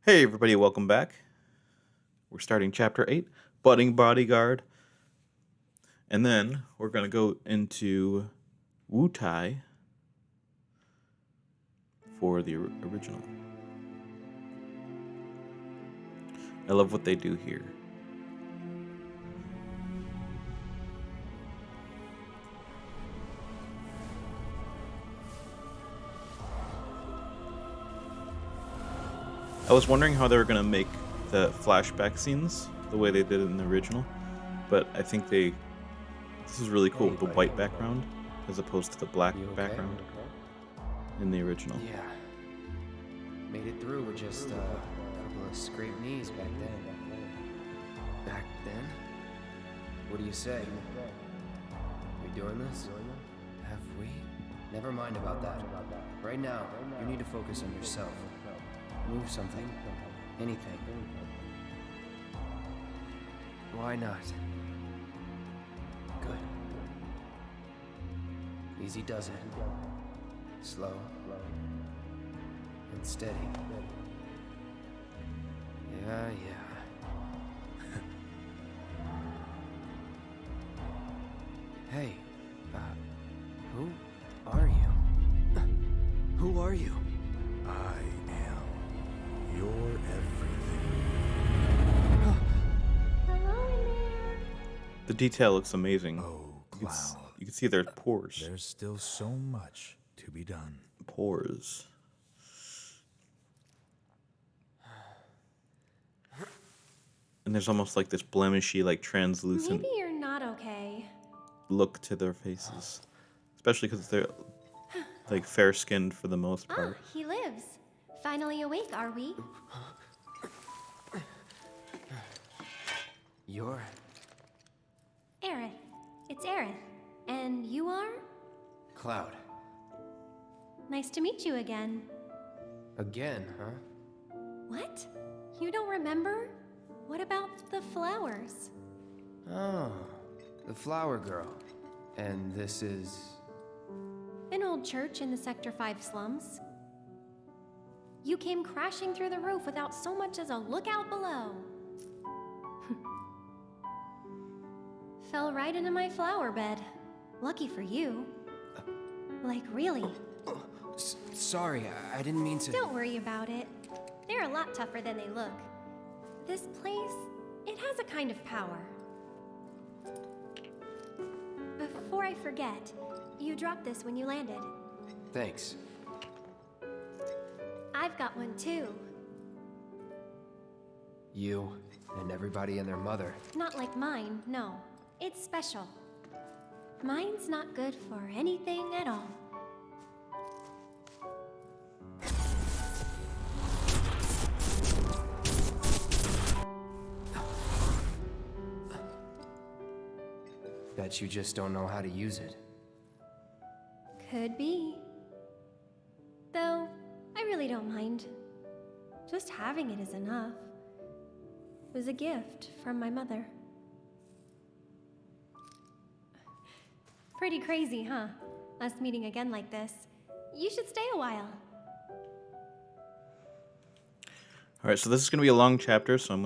Hey everybody, welcome back. We're starting chapter 8, Budding Bodyguard. And then we're going to go into Wutai for the original. I love what they do here. I was wondering how they were going to make the flashback scenes the way they did it in the original, but I think this is really cool with the white background as opposed to the black background in the original. Yeah. Made it through with just a couple of scraped knees back then. Back then? What do you say? We doing this? Have we? Never mind about that. Right now, you need to focus on yourself. Move something. Anything. Why not? Good. Easy does it. Slow. And steady. Yeah. Hey, who are you? Who are you? I am your everything. The detail looks amazing. Oh, Cloud. You can see there's pores. There's still so much to be done. Pores. And there's almost like this blemishy, like translucent Maybe you're not okay. look to their faces. Especially because they're like fair-skinned for the most part. He lives. Finally awake, are we? You're... Aerith. It's Aerith. And you are? Cloud. Nice to meet you again. Again, huh? What? You don't remember? What about the flowers? Oh, the flower girl. And this is... An old church in the Sector 5 slums. You came crashing through the roof without so much as a look out below. Fell right into my flower bed. Lucky for you. Like, really. Sorry, I didn't mean to... Don't worry about it. They're a lot tougher than they look. This place, it has a kind of power. Before I forget, you dropped this when you landed. Thanks. I've got one too. You and everybody and their mother. Not like mine, no. It's special. Mine's not good for anything at all. Bet you just don't know how to use it. Could be. Though, I really don't mind. Just having it is enough. It was a gift from my mother. Pretty crazy, huh? Us meeting again like this. You should stay a while. All right, so this is going to be a long chapter, so I'm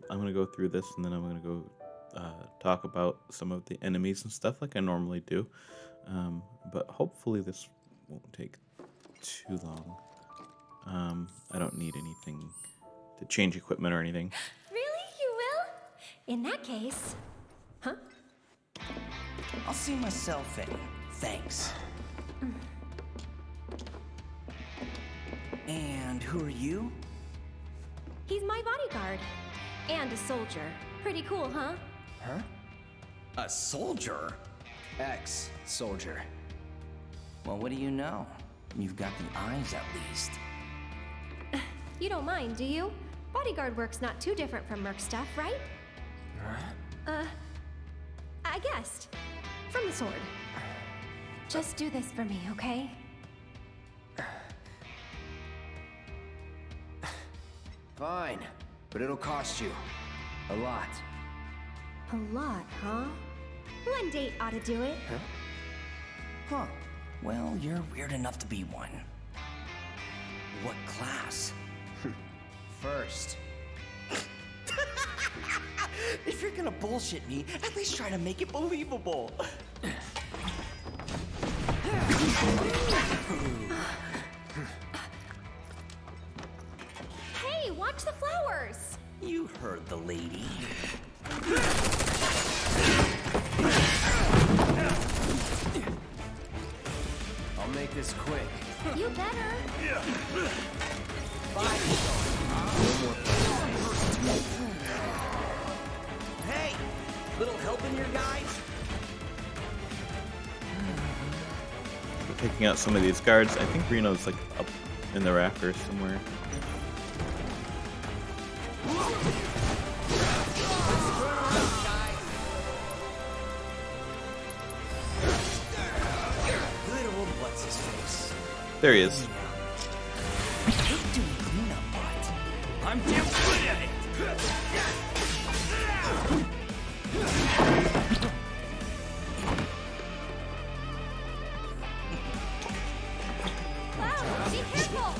gonna go through this, and then I'm gonna go talk about some of the enemies and stuff like I normally do. But hopefully this won't take too long. I don't need anything to change equipment or anything. Really? You will? In that case... Huh? I'll see myself in. Thanks. And who are you? He's my bodyguard. And a soldier. Pretty cool, huh? Huh? A soldier? Ex-soldier. Well, what do you know? You've got the eyes, at least. You don't mind, do you? Bodyguard work's not too different from Merc stuff, right? I guessed. From the sword. Just do this for me, okay? Fine, but it'll cost you. A lot. A lot, huh? One date ought to do it. Huh. Well, you're weird enough to be one. What class? first. If you're gonna bullshit me, at least try to make it believable. Hey, watch the flowers! You heard the lady. I'll make this quick. You better. Hey! Little help in here, guys? We're taking out some of these guards. I think Reno's like up in the rafters somewhere. Good old what's his face. There he is. Keep doing cleanup, but I'm damn good at it. Wow, be careful!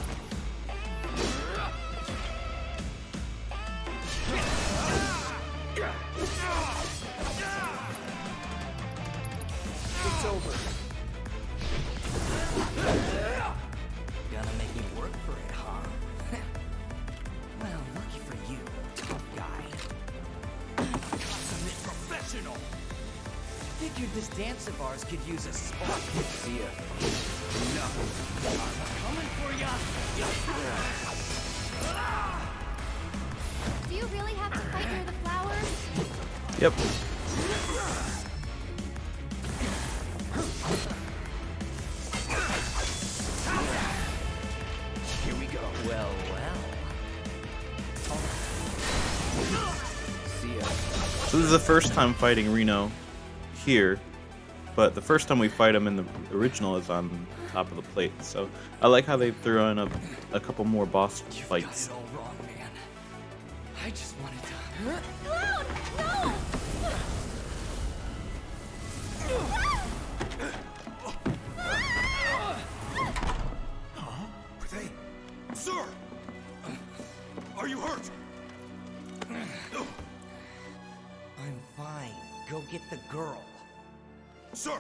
It's over. Gonna make me work for it, huh? Well, lucky for you, tough guy. Consummate professional. Figured this dance of ours could use a spark. See ya. No. I'm coming for ya. Do you really have to fight near the flowers? Yep. Here we go. Well, well. See ya. So this is the first time fighting Reno here, but the first time we fight him in the original is on top of the plate. So I like how they threw in a couple more boss You've fights. got it all wrong, man. I just wanted to... Cloud! No! Are they? Sir! Are you hurt? I'm fine. Go get the girl. Sir!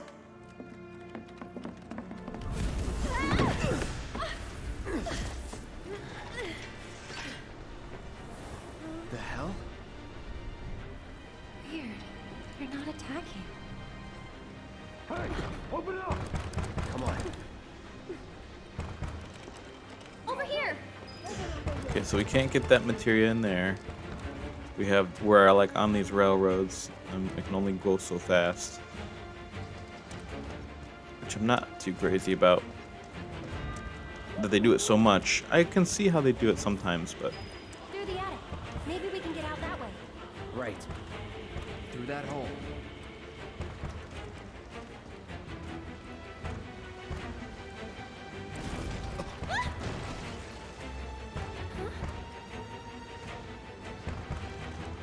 The hell? Weird. They're not attacking. Come on. Over here! Okay, so we can't get that materia in there. We're like on these railroads, and we can only go so fast. Which I'm not too crazy about. That they do it so much. I can see how they do it sometimes, but Through the attic. Maybe we can get out that way. Right. Through that hole.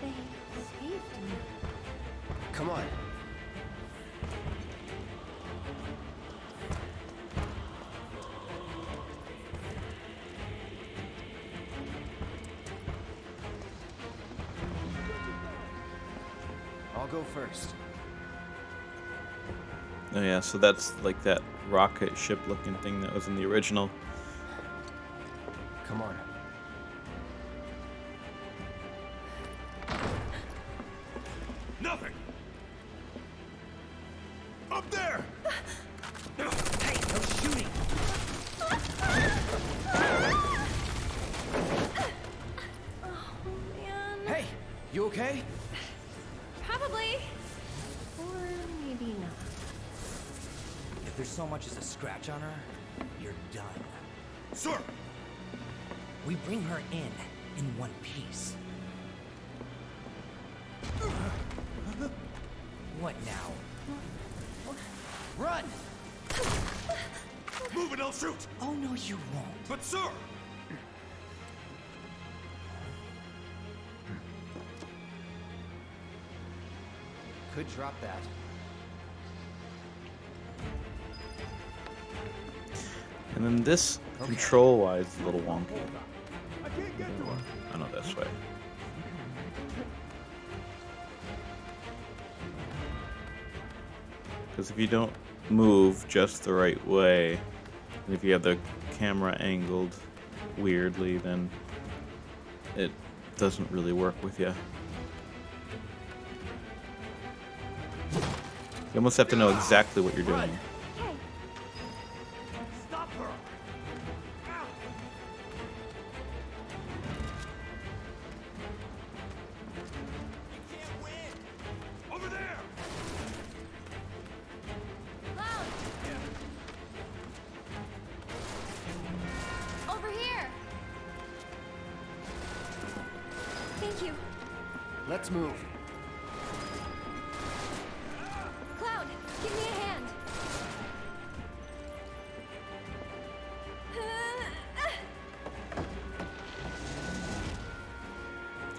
They saved me. Come on. I'll go first. oh yeah, so that's like that rocket ship looking thing that was in the original. Come on. Nothing! Up there! Hey, no shooting! Oh, man. Hey, you okay? Probably. Or maybe not. If there's so much as a scratch on her, you're done. Sir! We bring her in one piece. What now? Run! Move and I'll shoot! Oh, no, you won't. But sir! Could drop that. And then this, control-wise, is a little wonky. I can't I know this way. Because if you don't move just the right way, and if you have the camera angled weirdly, then it doesn't really work with you. You almost have to know exactly what you're doing. Hey, Stop her! Ow. You can't win! Over there! Cloud! Over here! Thank you. Let's move. Cloud, give me a hand.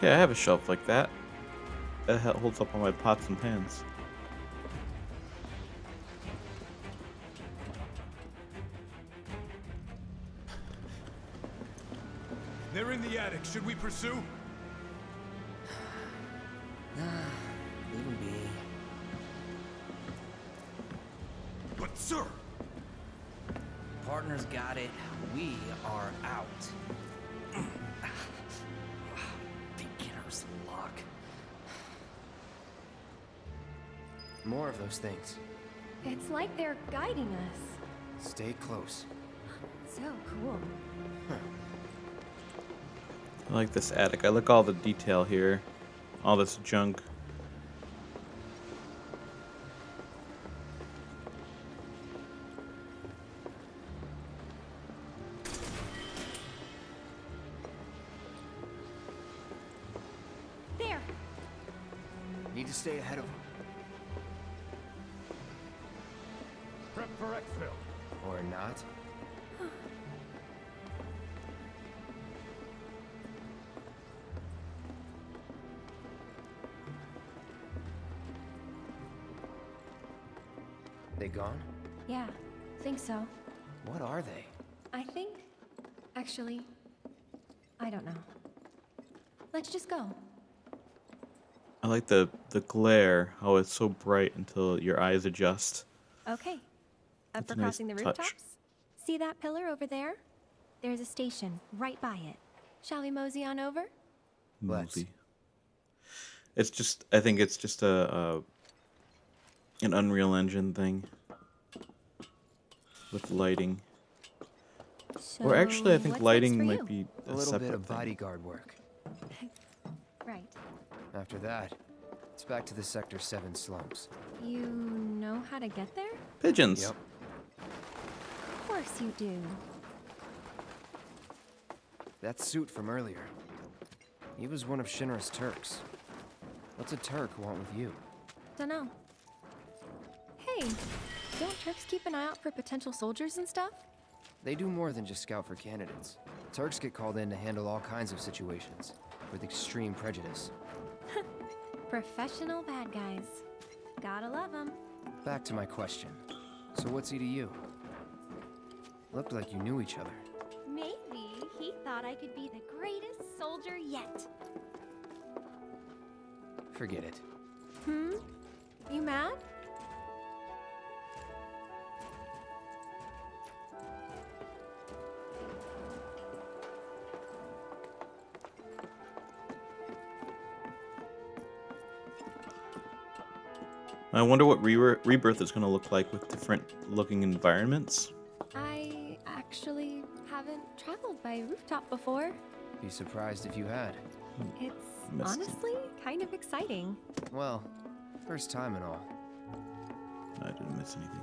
Yeah, I have a shelf like that. That holds up all my pots and pans. They're in the attic. Should we pursue? Leave him be. But sir! Partner's got it. We are out. Beginner's luck. More of those things. It's like they're guiding us. Stay close. So cool. I like this attic. I like all the detail here. All this junk. There. Need to stay ahead of them. Prep for exfil. Or not. They gone? Yeah, think so. What are they? I think. Actually, I don't know. Let's just go. I like the glare, how it's so bright until your eyes adjust. Okay. Up That's for a nice crossing the touch. rooftops? See that pillar over there? There's a station right by it. Shall we mosey on over? Let's. Movie. It's just, I think it's just an Unreal Engine thing with lighting. So, Or actually, I think what's lighting next for might you? be A a little separate bit of thing. bodyguard work. Right. After that, it's back to the Sector 7 slums. You know how to get there? Pigeons. Yep. Of course you do. That suit from earlier. He was one of Shinra's Turks. What's a Turk want with you? Dunno. Hey, don't Turks keep an eye out for potential soldiers and stuff? They do more than just scout for candidates. Turks get called in to handle all kinds of situations with extreme prejudice. Professional bad guys. Gotta love them. Back to my question. So what's he to you? Looked like you knew each other. Maybe he thought I could be the greatest soldier yet. Forget it. You mad? I wonder what Rebirth is going to look like with different looking environments. I actually haven't traveled by rooftop before. Be surprised if you had. It's Missed it. honestly kind of exciting. Well, first time and all. I didn't miss anything.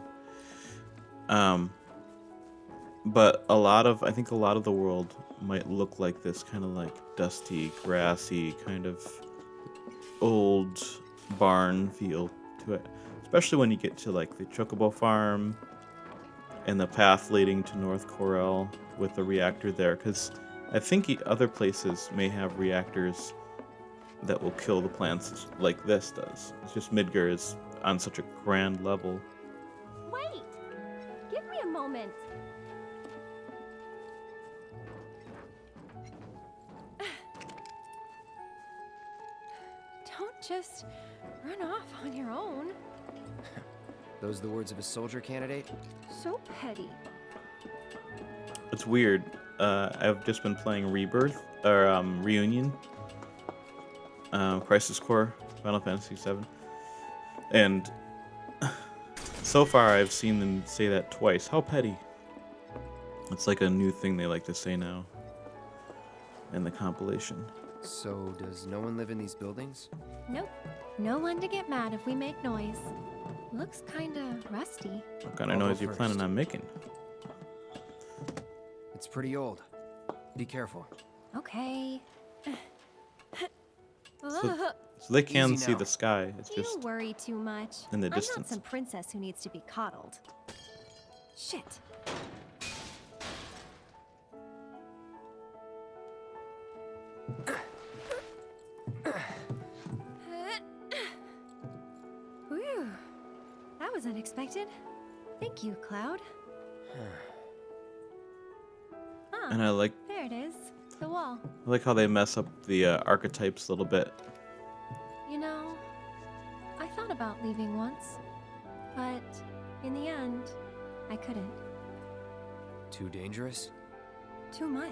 But I think a lot of the world might look like this, kind of like dusty, grassy, kind of old barn feel to it. Especially when you get to like the Chocobo farm and the path leading to North Corel with the reactor there, because I think other places may have reactors that will kill the plants like this does. It's just Midgar is on such a grand level. Wait! Give me a moment. just run off on your own. Those the words of a soldier candidate? So petty. It's weird. I've just been playing Rebirth or Reunion, Crisis Core, Final Fantasy VII, and so far I've seen them say that twice. How petty! It's like a new thing they like to say now in the compilation. So, does no one live in these buildings? Nope. No one to get mad if we make noise. Looks kinda rusty. What kind of I'll go noise you planning first. on making? It's pretty old. Be careful. Okay. So they can Easy see now. the sky. It's You just worry too much. in the I'm not distance. some princess who needs to be coddled. Shit. Whew. That was unexpected. Thank you, Cloud. Ah, And I like there it is. The wall. how they mess up the archetypes a little bit. You know, I thought about leaving once, but in the end, I couldn't. Too dangerous? Too much.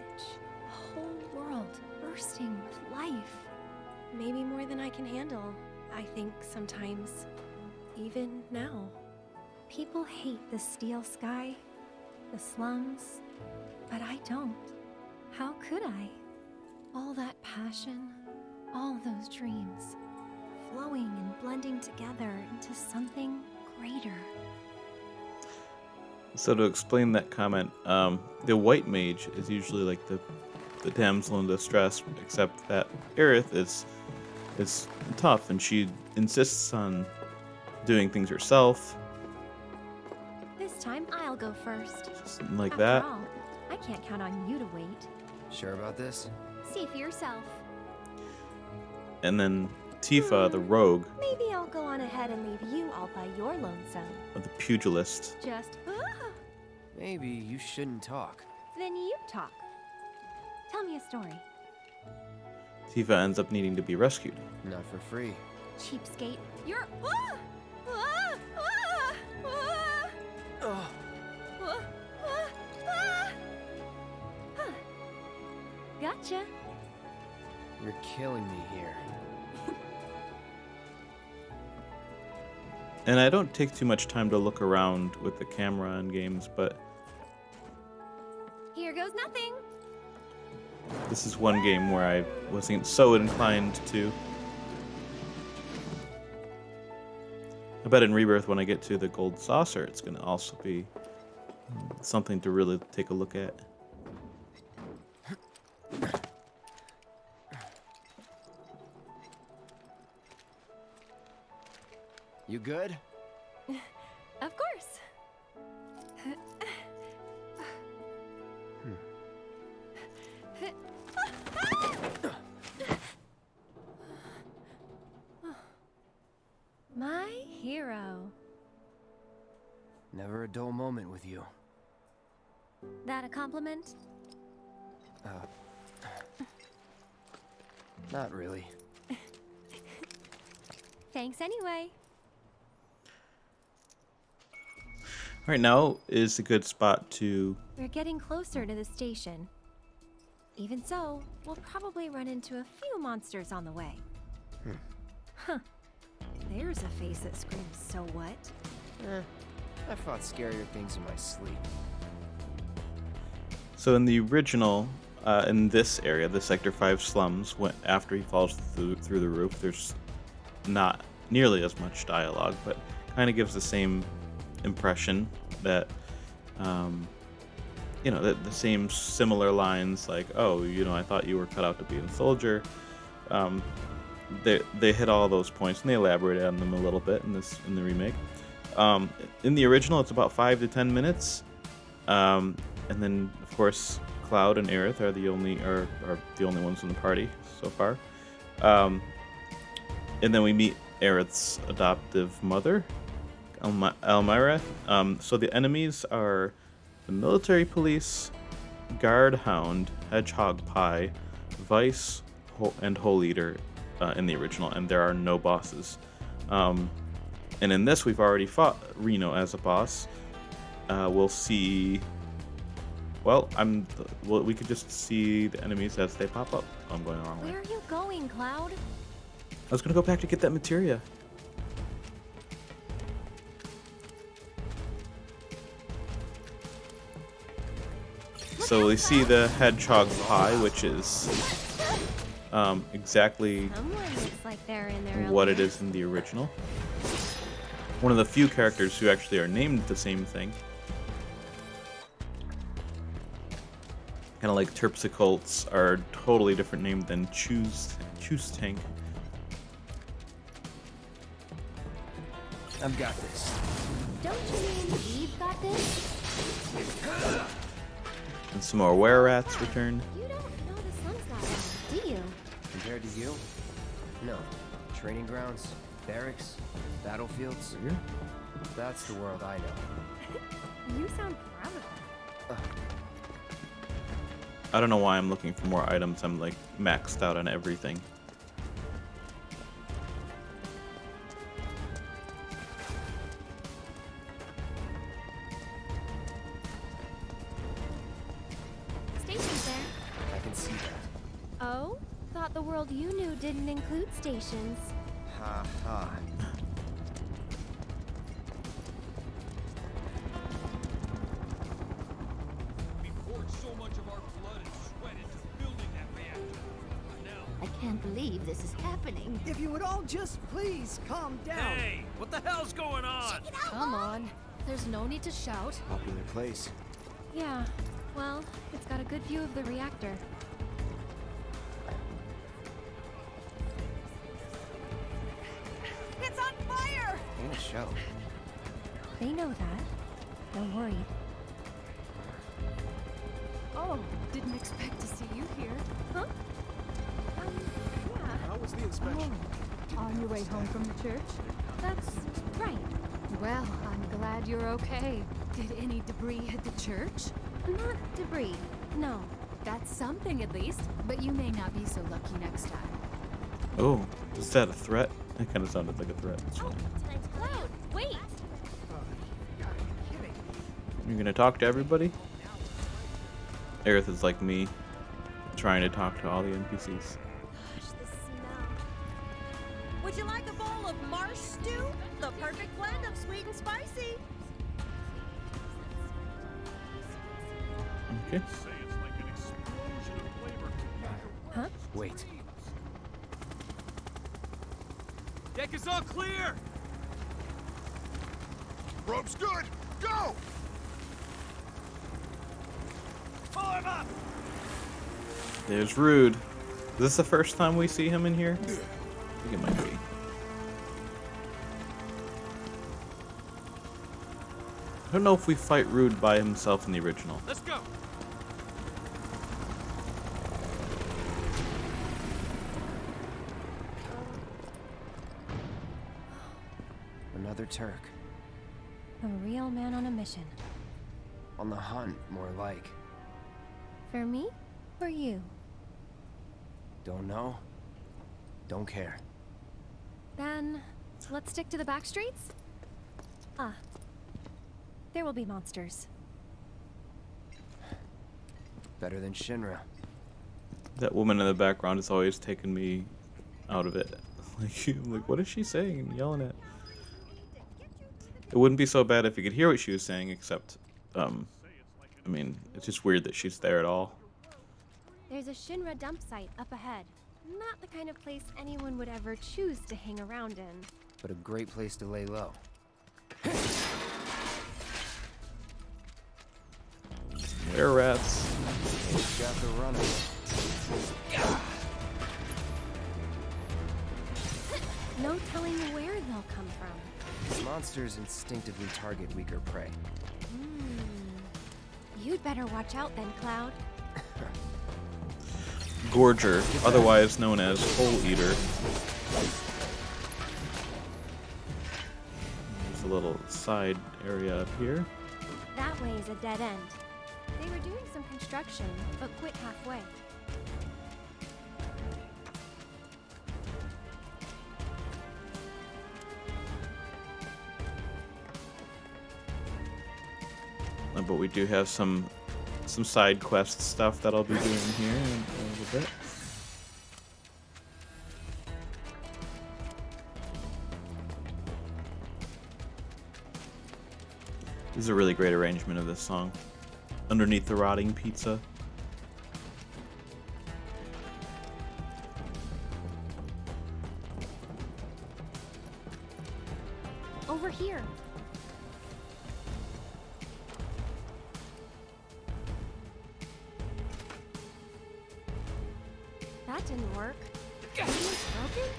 A whole world bursting with life. Maybe more than I can handle, I think sometimes. Even now. People hate the steel sky, the slums, but I don't. How could I? All that passion, all those dreams, flowing and blending together into something greater. So to explain that comment, the white mage is usually like the damsel in distress, except that Aerith is tough and she insists on doing things herself, This time I'll go first. something like After that. all, I can't count on you to wait. Sure about this? See for yourself. And then Tifa, the rogue, Maybe I'll go on ahead and leave you all by your lonesome. the pugilist, Just, Maybe you shouldn't talk. then you talk. Tell me a story. Tifa ends up needing to be rescued. Not for free. Cheapskate. You're. Ah! Ah! Ah! Ah! Ugh. Ah! Ah! Ah! Huh. Gotcha. You're killing me here. And I don't take too much time to look around with the camera in games, but Here goes nothing. this is one game where I wasn't so inclined to. I bet in Rebirth, when I get to the gold saucer, it's going to also be something to really take a look at. You good? Of course. My hero. Never a dull moment with you. That a compliment? Not really. Thanks anyway. Right now is a good spot to. We're getting closer to the station. Even so, we'll probably run into a few monsters on the way. Huh. There's a face that screams, "So what?" I fought scarier things in my sleep. So in the original, in this area, the Sector 5 slums, after he falls through the roof, there's not nearly as much dialogue, but kind of gives the same impression that, that the same similar lines like, oh, I thought you were cut out to be a soldier. They hit all those points and they elaborated on them a little bit in the remake. In the original, it's about 5 to 10 minutes, and then of course Cloud and Aerith are the only ones in the party so far. And then we meet Aerith's adoptive mother, Elmira. So the enemies are the military police, guard hound, hedgehog pie, vice, and hole eater, in the original, and there are no bosses. And in this, we've already fought Reno as a boss. We'll see. Well, we could just see the enemies as they pop up. I'm going the wrong way. Where are you going, Cloud? I was gonna go back to get that materia. So we see the hedgehog pie, which is exactly Someone looks like they're in their what it element. is in the original. One of the few characters who actually are named the same thing. Kind of like Terpsichore's are a totally different name than Choose Tank. I've got this. Don't you mean we've got this? And some more were-rats return. You don't know the sun's that long, do you? Compared to you? No. Training grounds, barracks, battlefields. Here. That's the world I know. You sound proud of that. I don't know why I'm looking for more items. I'm like maxed out on everything. Station's there. I can see that. Oh? Thought the world you knew didn't include stations. Ha ha. We poured so much of our blood and sweat into building that reactor. Now, I can't believe this is happening. If you would all just please calm down. hey, what the hell's going on? Come on. There's no need to shout. Popular place. Yeah. Well, it's got a good view of the reactor. It's on fire! Ain't a show. They know that. Don't worry. Oh, didn't expect to see you here. Huh? Yeah. How was the inspection? On your way home from the church? That's right. Well, I'm glad you're okay. Did any debris hit the church? Not debris. No. That's something at least, but you may not be so lucky next time. Oh, is that a threat? That kind of sounded like a threat. Cloud, wait! You're gonna talk to everybody? Aerith is like me, trying to talk to all the NPCs. Gosh, the smell. Would you like a bowl of marsh stew? The perfect blend of sweet and spicy. Okay. Say it's like an explosion of flavor. Huh? Wait. Deck is all clear! Rope's good! Go! Pull him up! There's Rude. Is this the first time we see him in here? I think it might be. I don't know if we fight Rude by himself in the original. Let's go! Another Turk. A real man on a mission. On the hunt, more like. For me or you? Don't know. Don't care. Then let's stick to the back streets? Ah. There will be monsters. Better than Shinra. That woman in the background has always taken me out of it. Like, what is she saying and yelling at? It wouldn't be so bad if you could hear what she was saying, except, I mean, it's just weird that she's there at all. There's a Shinra dump site up ahead. Not the kind of place anyone would ever choose to hang around in. But a great place to lay low. Were rats. Got the runner. No telling where they'll come from. Monsters instinctively target weaker prey. You'd better watch out then, Cloud. Gorger, otherwise known as Hole Eater. There's a little side area up here. That way is a dead end. They were doing some construction, but quit halfway. But we do have some side quest stuff that I'll be doing here in a little bit. This is a really great arrangement of this song. Underneath the rotting pizza. Over here. That didn't work. Maybe it's broken?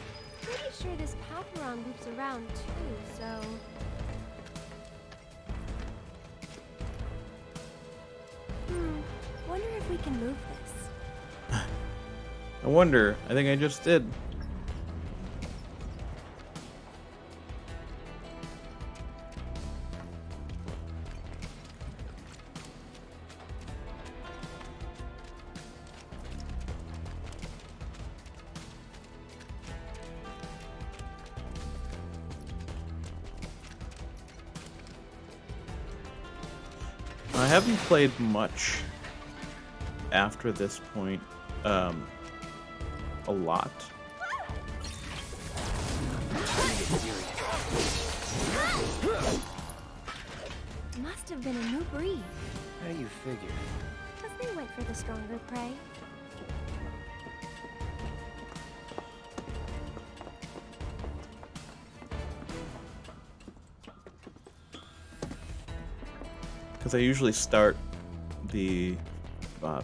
Pretty sure this path we're on loops around too, so... Wonder if we can move this. I wonder. I think I just did. I haven't played much after this point, a lot. Must have been a new breed. How do you figure? Because they went for the stronger prey. Because I usually start the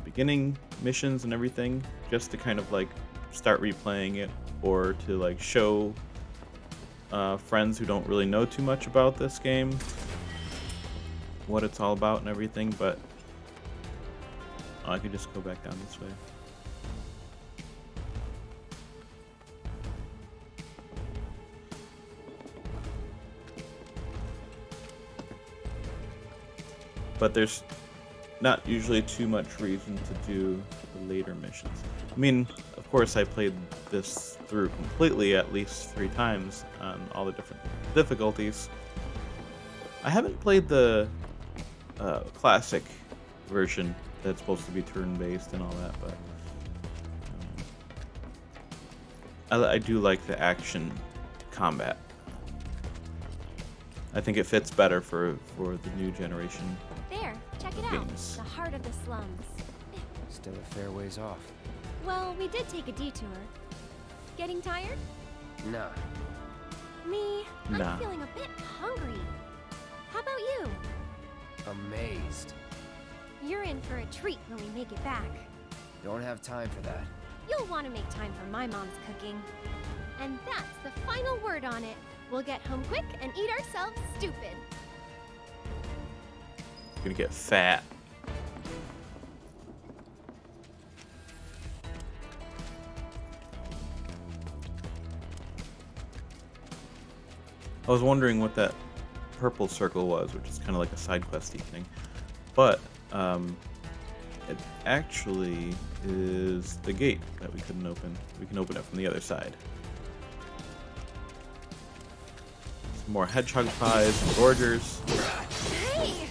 beginning missions and everything just to kind of like start replaying it, or to like show friends who don't really know too much about this game what it's all about and everything. But I could just go back down this way. But there's not usually too much reason to do the later missions. I mean, of course I played this through completely at least 3 times on all the different difficulties. I haven't played the classic version that's supposed to be turn-based and all that, but I do like the action combat. I think it fits better for the new generation. There, check it out. Games. The heart of the slums. Still a fair ways off. Well, we did take a detour. Getting tired? Nah. Me? Nah. I'm feeling a bit hungry. How about you? Amazed. You're in for a treat when we make it back. Don't have time for that. You'll want to make time for my mom's cooking. And that's the final word on it. We'll get home quick and eat ourselves stupid. Gonna get fat. I was wondering what that purple circle was, which is kind of like a side questy thing, but it actually is the gate that we couldn't open. We can open it from the other side. Some more hedgehog pies and gorgers. Hey!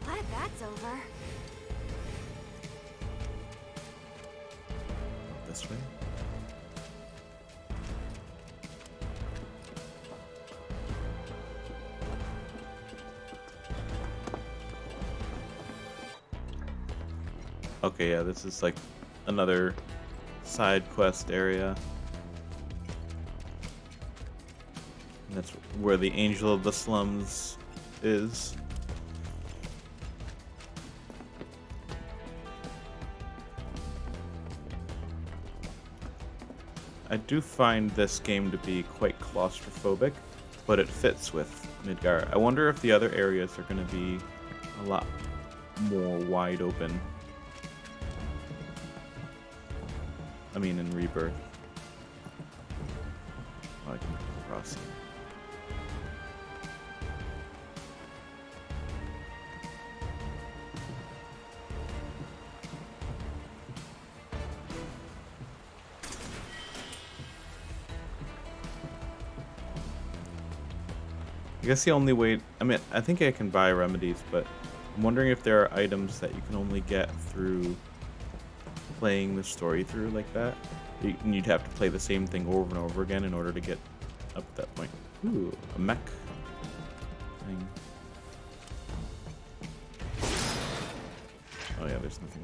Glad that's over. This way. Okay, yeah, this is like another side quest area. And that's where the Angel of the Slums is. I do find this game to be quite claustrophobic, but it fits with Midgar. I wonder if the other areas are going to be a lot more wide open. I mean, in Rebirth. Oh, I can cross here. I guess the only way, I mean, I think I can buy remedies, but I'm wondering if there are items that you can only get through playing the story through like that. And you'd have to play the same thing over and over again in order to get up at that point. Ooh, a mech thing. Oh yeah, there's nothing.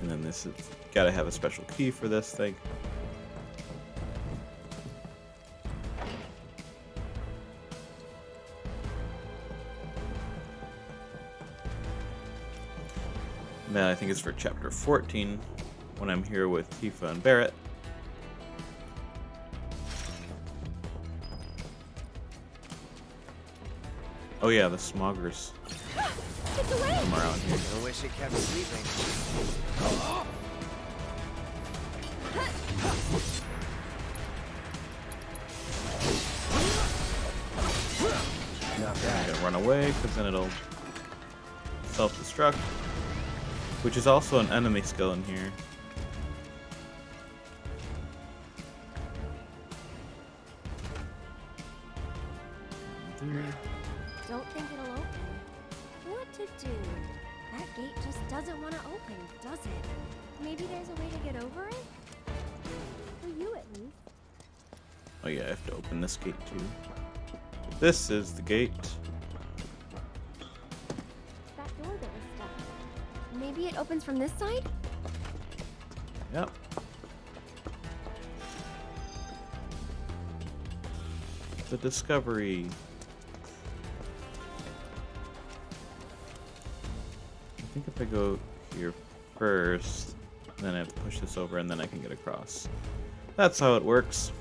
And then this is, gotta have a special key for this thing. And then I think it's for chapter 14 when I'm here with Tifa and Barrett. Oh yeah, the smoggers. Come around here. I wish it kept sleeping. Not I'm bad. gonna run away because then it'll self-destruct, which is also an enemy skill in here. Don't think it'll open. What to do? That gate just doesn't want to open, does it? Maybe there's a way to get over it? For you, at least. Oh yeah, I have to open this gate too. This is the gate. That door that was stuck. Maybe it opens from this side? Yep. The discovery. I think if I go here first, then I have to push this over and then I can get across. That's how it works.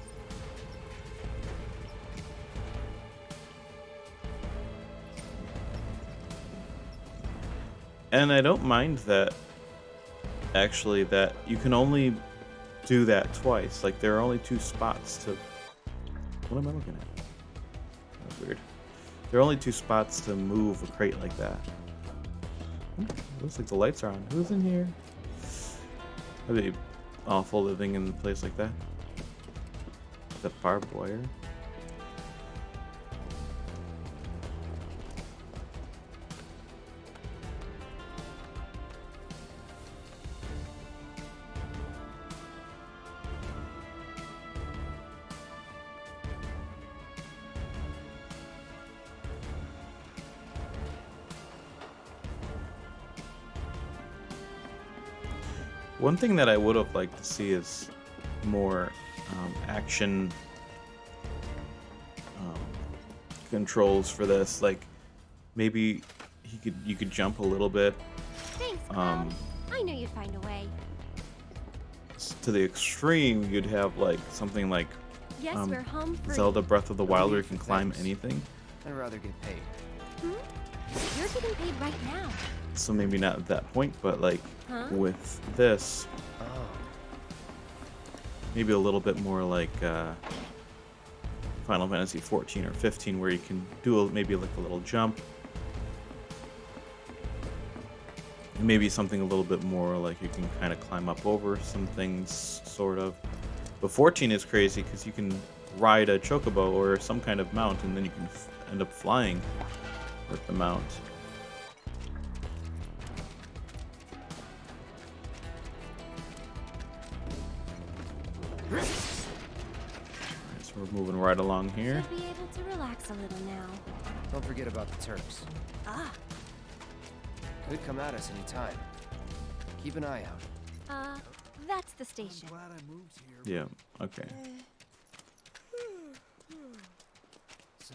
And I don't mind that, actually, that you can only do that twice. Like, there are only 2 spots to... What am I looking at? That's weird. There are only 2 spots to move a crate like that. Looks like the lights are on. Who's in here? That'd be awful living in a place like that. The barbed wire. One thing that I would have liked to see is more action controls for this. Like maybe you could jump a little bit. Thanks, Cloud. I knew you'd find a way. To the extreme, you'd have like something like Yes, we're home free. Zelda Breath of the Wild, where you can climb anything. I'd rather get paid. You're getting paid right now. So maybe not at that point, but like Huh? with this, Oh, maybe a little bit more like Final Fantasy 14 or 15, where you can do maybe like a little jump. And maybe something a little bit more like you can kind of climb up over some things, sort of. But 14 is crazy because you can ride a chocobo or some kind of mount, and then you can end up flying with the mount. Alright, so we're moving right along here. Should be able to relax a little now. don't forget about the Turks. Ah, Could come at us anytime. Keep an eye out. that's the station. Glad I moved here. Yeah, okay.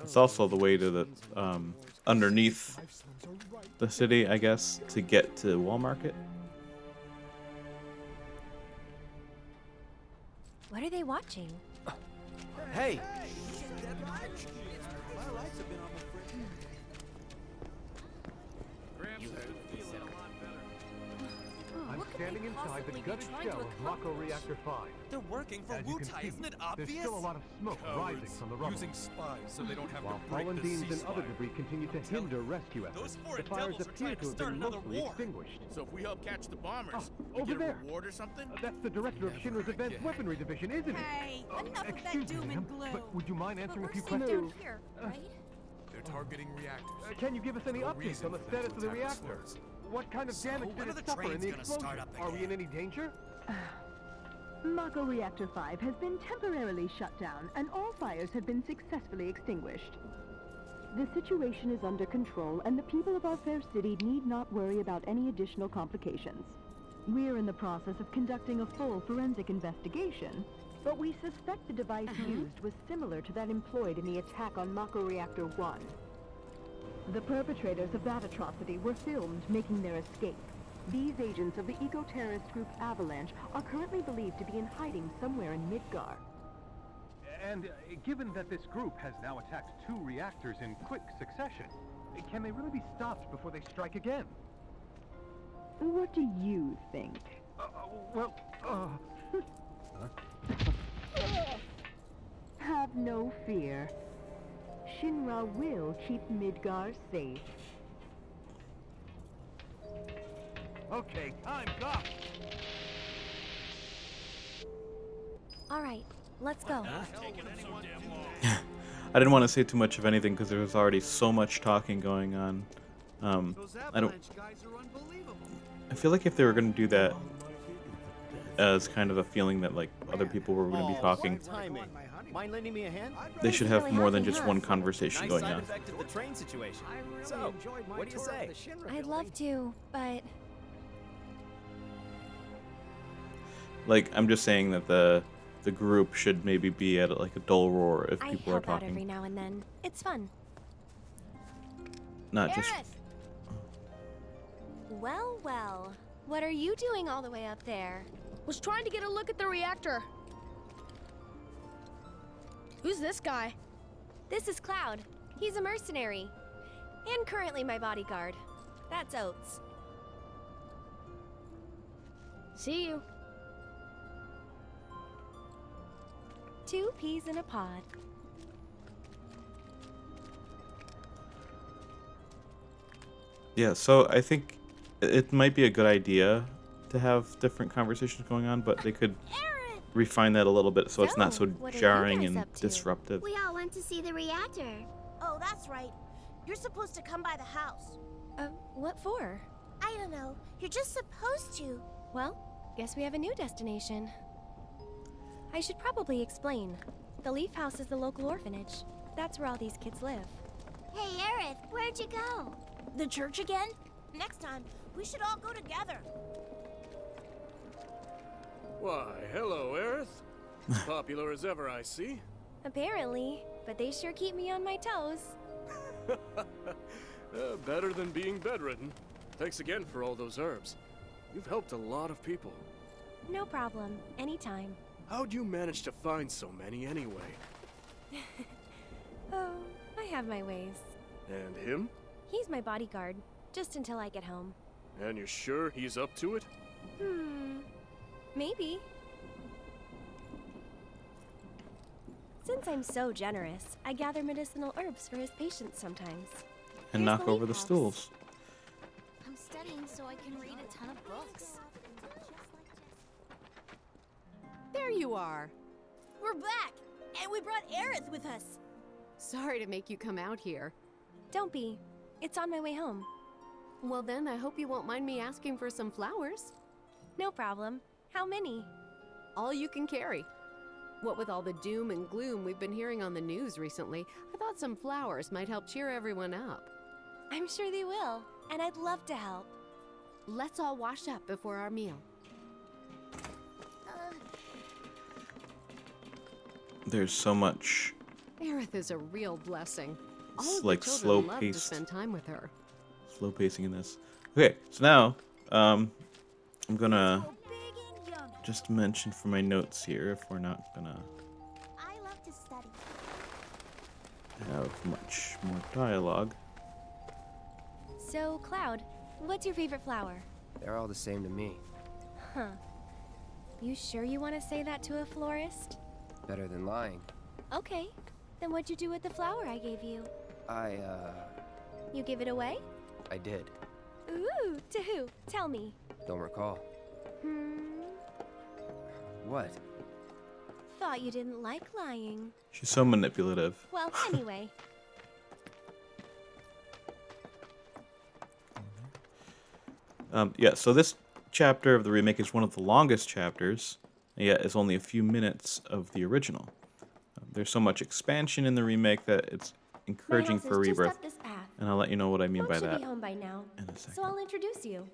It's also the way to the underneath the city, I guess, to get to Wall Market. What are they watching? Hey! Oh, what could standing inside the possibly be gutted trying to shell of Mako accomplish? Reactor 5. They're working for As you can Wutai, see, isn't it there's obvious? still a lot of smoke rising Cowards, from the rubble. using spies so they don't have While to break fallen the beams and other ceasefire. debris continue to hinder rescue efforts, Those foreign the fires devils are appear trying to to have start been another mostly war. extinguished. So if we help catch the bombers, Oh, we over get a there. reward or something? That's the director of Shinra's Advanced Weaponry Division, isn't it? Hey, enough of that Excuse me, doom ma'am, and gloom. but would you mind But answering a we're few safe down questions? here, right? They're targeting reactors. Can you give us any No updates reason on the for them status to of the attack the reactor? slurs. What kind of So, damage when did are it the suffer in trains the gonna start explosion? up Are we in again? any danger? Mako Reactor 5 has been temporarily shut down, and all fires have been successfully extinguished. The situation is under control, and the people of our fair city need not worry about any additional complications. We're in the process of conducting a full forensic investigation, but we suspect the device used was similar to that employed in the attack on Mako Reactor 1. The perpetrators of that atrocity were filmed making their escape. These agents of the eco-terrorist group Avalanche are currently believed to be in hiding somewhere in Midgar. And given that this group has now attacked 2 reactors in quick succession, can they really be stopped before they strike again? What do you think? Have no fear. Shinra will keep Midgar safe. Okay, time's up! All right, let's go. I didn't want to say too much of anything because there was already so much talking going on. Those I don't. Avalanche guys are unbelievable. I feel like if they were going to do that as kind of a feeling that like other people were going to be talking, Timing. Mind lending me a hand? they should have really more than happy, just huh? one conversation Nice going side on. effect of the train situation. I really So, enjoyed my what do you tour say? of the Shinra I'd building. love to, but Like, I'm just saying that the group should maybe be at like a dull roar if I people are help out every talking, now and then. It's fun. not just. Aerith! Well, well. What are you doing all the way up there? Was trying to get a look at the reactor. Who's this guy? This is Cloud. He's a mercenary. And currently my bodyguard. That's Oates. See you. 2 peas in a pod. Yeah, so I think it might be a good idea to have different conversations going on, but they could refine that a little bit so it's not so what are you jarring guys and up to? disruptive. We all went to see the reactor. Oh, that's right. You're supposed to come by the house. What for? I don't know. You're just supposed to. Well, guess we have a new destination. I should probably explain. The Leaf House is the local orphanage. That's where all these kids live. Hey, Aerith, where'd you go? The church again? Next time, we should all go together. Why, hello, Aerith. Popular as ever, I see. Apparently, but they sure keep me on my toes. Better than being bedridden. Thanks again for all those herbs. You've helped a lot of people. No problem. Anytime. How'd you manage to find so many anyway? Oh, I have my ways. And him? He's my bodyguard, just until I get home. And you're sure he's up to it? Maybe. Since I'm so generous, I gather medicinal herbs for his patients sometimes. And Here's knock the over Leaf the House. stools. I'm studying so I can read a ton of books. There you are. We're back, and we brought Aerith with us. Sorry to make you come out here. Don't be. It's on my way home. Well then, I hope you won't mind me asking for some flowers. No problem. How many? All you can carry. What with all the doom and gloom we've been hearing on the news recently, I thought some flowers might help cheer everyone up. I'm sure they will, and I'd love to help. Let's all wash up before our meal. There's so much Aerith is a real blessing. All It's of like the children slow love to paced. spend time with her. slow pacing in this. Okay, so now I'm gonna just mention for my notes here if we're not gonna I love to study. have much more dialogue. So, Cloud, what's your favorite flower? They're all the same to me. Huh. You sure you want to say that to a florist? Better than lying. Okay. Then what'd you do with the flower I gave you? You give it away? I did. Ooh, to who? Tell me. Don't recall. What? Thought you didn't like lying. She's so manipulative. Well, anyway. Yeah, so this chapter of the remake is one of the longest chapters, yet it's only a few minutes of the original. There's so much expansion in the remake that it's encouraging for Rebirth, and I'll let you know what I mean by that Be home by now, in a second. so I'll introduce you.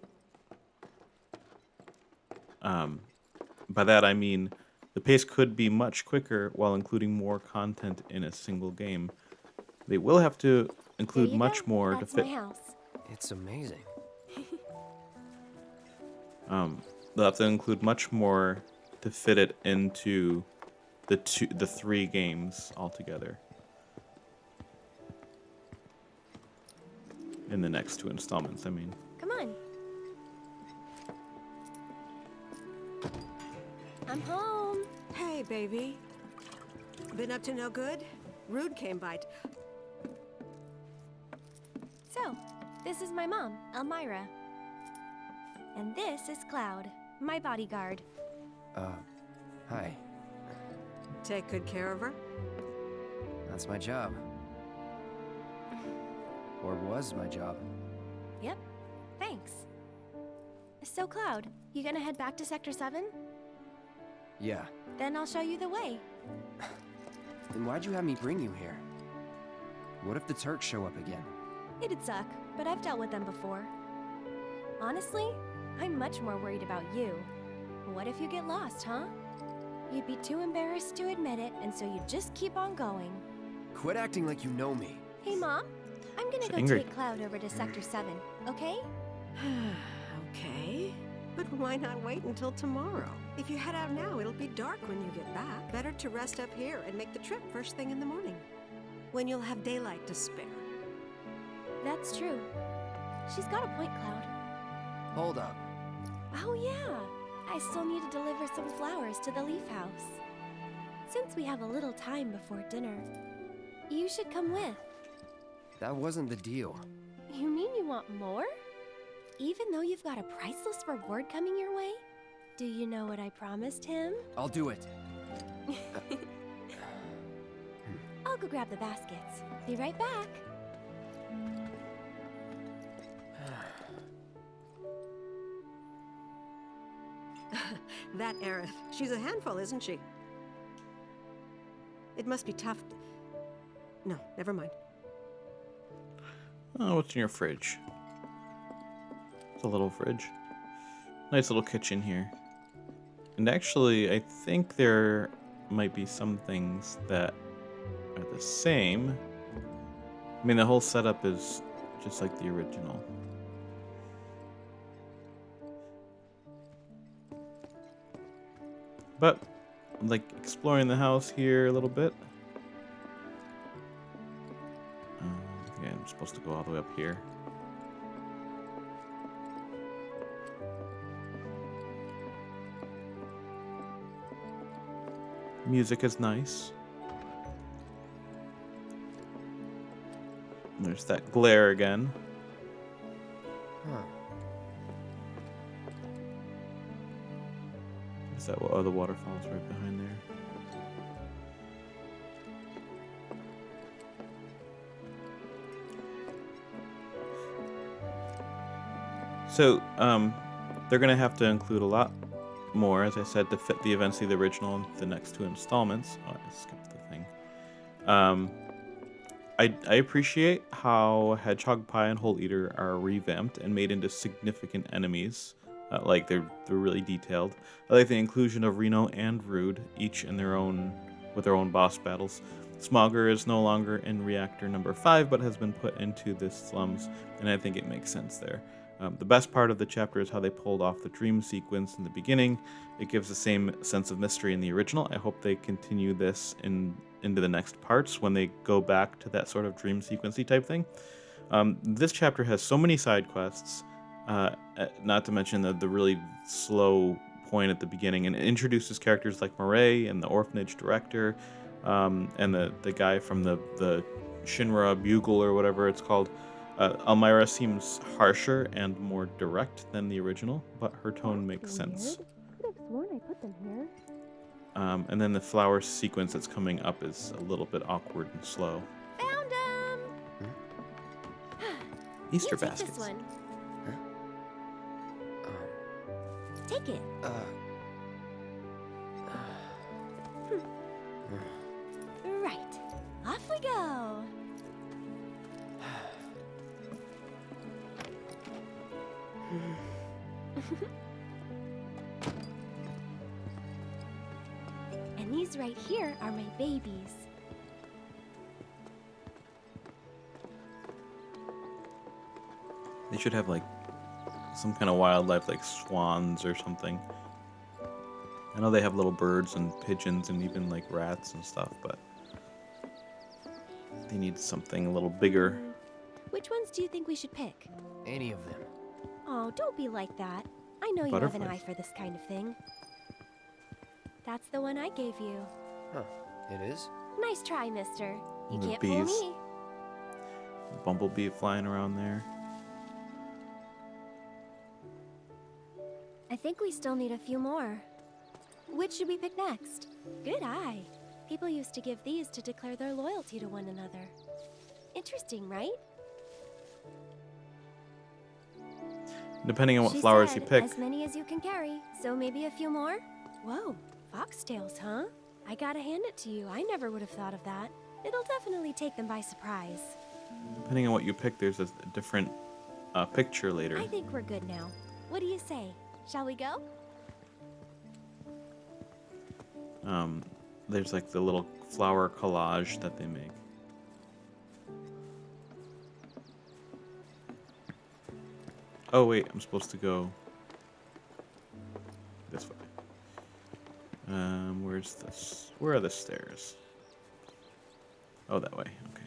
By that I mean the pace could be much quicker while including more content in a single game. They will have to include much more That's to fit. my house. It's amazing. They'll have to include much more to fit it into the 3 games altogether in the next 2 installments. I mean, Come on. I'm home. Hey, baby. Been up to no good? Rude came by. So, this is my mom, Elmira. And this is Cloud, my bodyguard. Hi. Take good care of her? That's my job. Or was my job. Yep, thanks. So, Cloud, you gonna head back to Sector 7? Yeah. Then I'll show you the way. Then why'd you have me bring you here? What if the Turks show up again? It'd suck, but I've dealt with them before. Honestly, I'm much more worried about you. What if you get lost, huh? You'd be too embarrassed to admit it, and so you'd just keep on going. Quit acting like you know me. Hey, Mom, I'm gonna go angry. take Cloud over to Sector 7, okay? Okay. But why not wait until tomorrow? If you head out now, it'll be dark when you get back. Better to rest up here and make the trip first thing in the morning, when you'll have daylight to spare. That's true. She's got a point, Cloud. Hold up. Oh, yeah. I still need to deliver some flowers to the Leaf House. Since we have a little time before dinner, you should come with. That wasn't the deal. You mean you want more? Even though you've got a priceless reward coming your way? Do you know what I promised him? I'll do it. I'll go grab the baskets. Be right back. That Aerith, she's a handful, isn't she? It must be tough. No, never mind. oh, what's in your fridge? It's a little fridge. Nice little kitchen here. And actually, I think there might be some things that are the same. I mean, the whole setup is just like the original. But, like, exploring the house here a little bit. Yeah, I'm supposed to go all the way up here. Music is nice. There's that glare again. Huh. Is that what? Oh, the waterfall's right behind there. So, they're gonna have to include a lot more, as I said, to fit the events of the original and the next 2 installments. Oh, I skipped the thing. I appreciate how Hedgehog Pie and Hole Eater are revamped and made into significant enemies. Like they're really detailed. I like the inclusion of Reno and Rude, each in their own with their own boss battles. Smogger is no longer in reactor number 5, but has been put into the slums, and I think it makes sense there. The best part of the chapter is how they pulled off the dream sequence in the beginning. It gives the same sense of mystery in the original. I hope they continue this into the next parts when they go back to that sort of dream sequency type thing. This chapter has so many side quests, not to mention the really slow point at the beginning, and it introduces characters like Murray and the orphanage director, and the guy from the Shinra Bugle or whatever it's called. Elmira seems harsher and more direct than the original, but her tone makes sense. Could have sworn I put them here. And then the flower sequence that's coming up is a little bit awkward and slow. Found them. Easter You take baskets. this one. Take it. Right. Off we go. And these right here are my babies. They should have like some kind of wildlife, like swans or something. I know they have little birds and pigeons and even like rats and stuff, but they need something a little bigger. Which ones do you think we should pick? Any of them. Oh, don't be like that. I know you have an eye Butterflies. for this kind of thing. That's the one I gave you. Huh. It is? Nice try, mister. You The can't fool bees. me. Bumblebee flying around there. I think we still need a few more. Which should we pick next? Good eye. People used to give these to declare their loyalty to one another. Interesting, right? Depending on what She flowers you said, pick. as many as you can carry, so maybe a few more? Whoa, foxtails, huh? I gotta hand it to you. I never would have thought of that. It'll definitely take them by surprise. Depending on what you pick, there's a different picture later. I think we're good now. What do you say? Shall we go? There's like the little flower collage that they make. Oh wait, I'm supposed to go this way. Where's this? Where are the stairs? Oh, that way. Okay.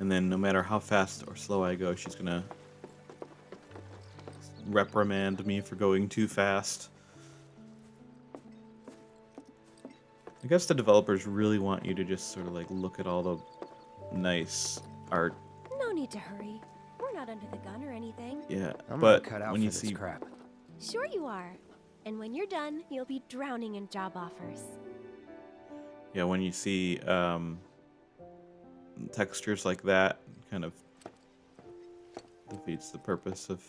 And then no matter how fast or slow I go, she's gonna reprimand me for going too fast. I guess the developers really want you to just sort of like look at all the nice art. No need to hurry. We're not under the gun or anything. Yeah, I'm but not cut out when for you this see crap. Sure you are. And when you're done, you'll be drowning in job offers. yeah, when you see textures like that, kind of defeats the purpose of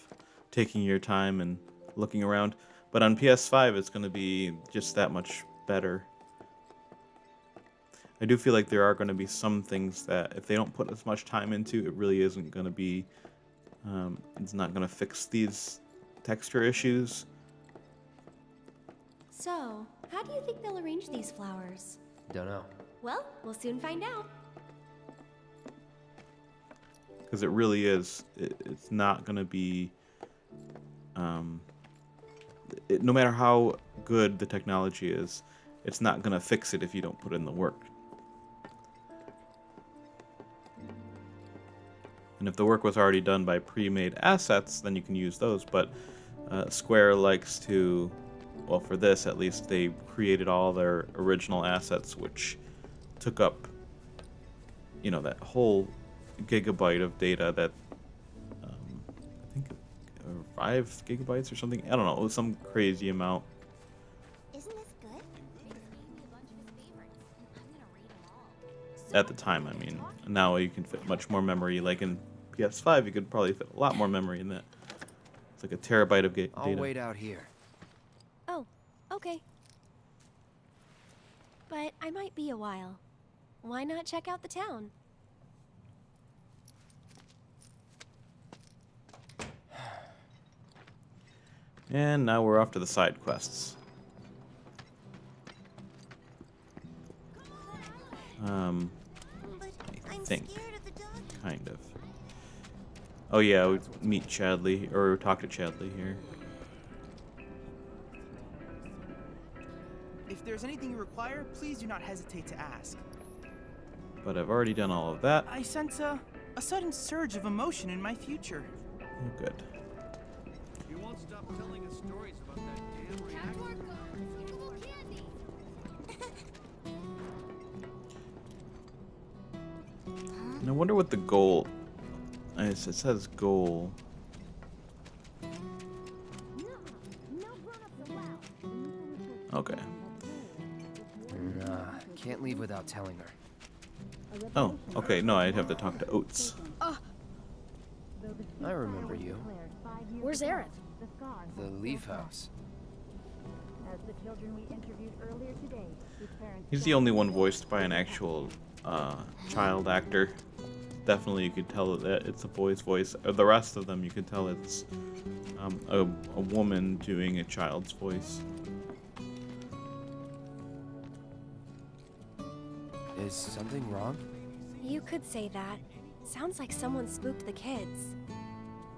taking your time and looking around. But on PS5, it's going to be just that much better. I do feel like there are going to be some things that if they don't put as much time into, it really isn't going to be, it's not going to fix these texture issues. So, how do you think they'll arrange these flowers? Don't know. Well, we'll soon find out. Because it really is, it's not going to be, no matter how good the technology is, it's not going to fix it if you don't put in the work. And if the work was already done by pre-made assets, then you can use those. But Square likes to, well, for this at least, they created all their original assets, which took up, you know, that whole gigabyte of data that, I think, 5 gigabytes or something. I don't know, it was some crazy amount. Isn't this good? At the time, I mean. Now you can fit much more memory. Like in PS5, you could probably fit a lot more memory in that. It's like a terabyte of data. I'll wait out here. Oh, okay. But I might be a while. Why not check out the town? And now we're off to the side quests. I think. Kind of. Oh yeah, we meet Chadley, or talk to Chadley here. If there's anything you require, please do not hesitate to ask. But I've already done all of that. I sense a a sudden surge of emotion in my future. Oh, good. You won't stop telling us stories about that damn reactor. And I wonder what the goal. It says goal. Okay. Nah, can't leave without telling her. Oh, okay. No, I'd have to talk to Oates. I remember you. Where's Aerith? The Leaf House. As the children we interviewed earlier today, whose parents He's the only one voiced by an actual child actor. Definitely, you could tell that it's a boy's voice. The rest of them, you could tell it's a woman doing a child's voice. Is something wrong? You could say that. Sounds like someone spooked the kids.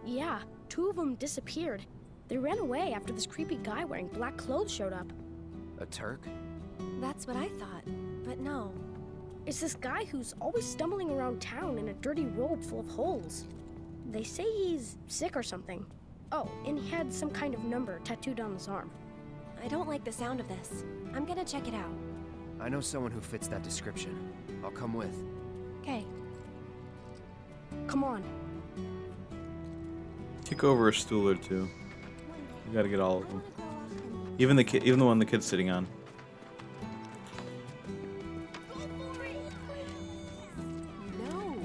Yeah, 2 of them disappeared. They ran away after this creepy guy wearing black clothes showed up. A Turk? That's what I thought, but no. It's this guy who's always stumbling around town in a dirty robe full of holes. They say he's sick or something. Oh, and he had some kind of number tattooed on his arm. I don't like the sound of this. I'm gonna check it out. I know someone who fits that description. I'll come with. Okay. Come on. Kick over a stool or two. You gotta get all of them. Even the one the kid's sitting on. No.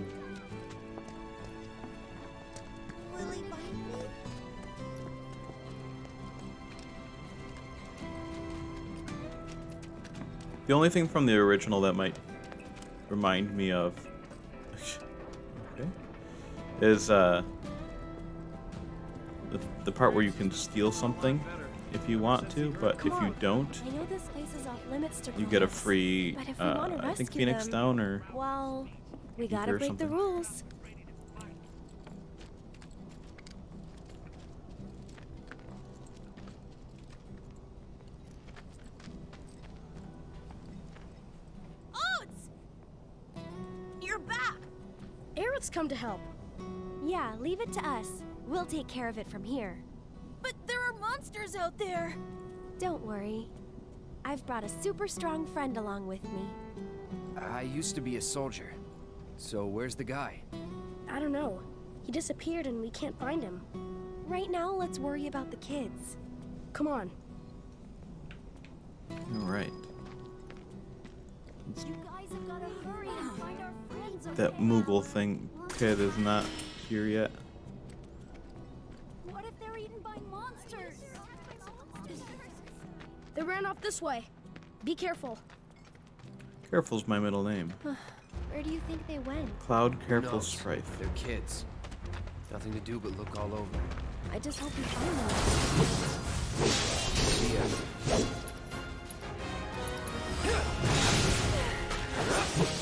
The only thing from the original that might remind me of okay, is the part where you can steal something if you want to, but if you don't, I know this place is off limits to you get a police, free, but if we want to I think rescue Phoenix them, Down or well, we Ether gotta or break the something. rules. Oats! You're back! Aerith's come to help. Yeah, leave it to us. We'll take care of it from here. But there are monsters out there! Don't worry. I've brought a super strong friend along with me. I used to be a soldier. So where's the guy? I don't know. He disappeared and we can't find him. Right now, let's worry about the kids. Come on. Alright. You guys have gotta hurry and find our friends. That Moogle thing kid is not here yet. What if they're eaten by monsters? They ran off this way. Be careful. Careful's my middle name. Where do you think they went? Cloud Who Careful knows? Strife. They're kids. Nothing to do but look all over. I just hope we find them. See ya.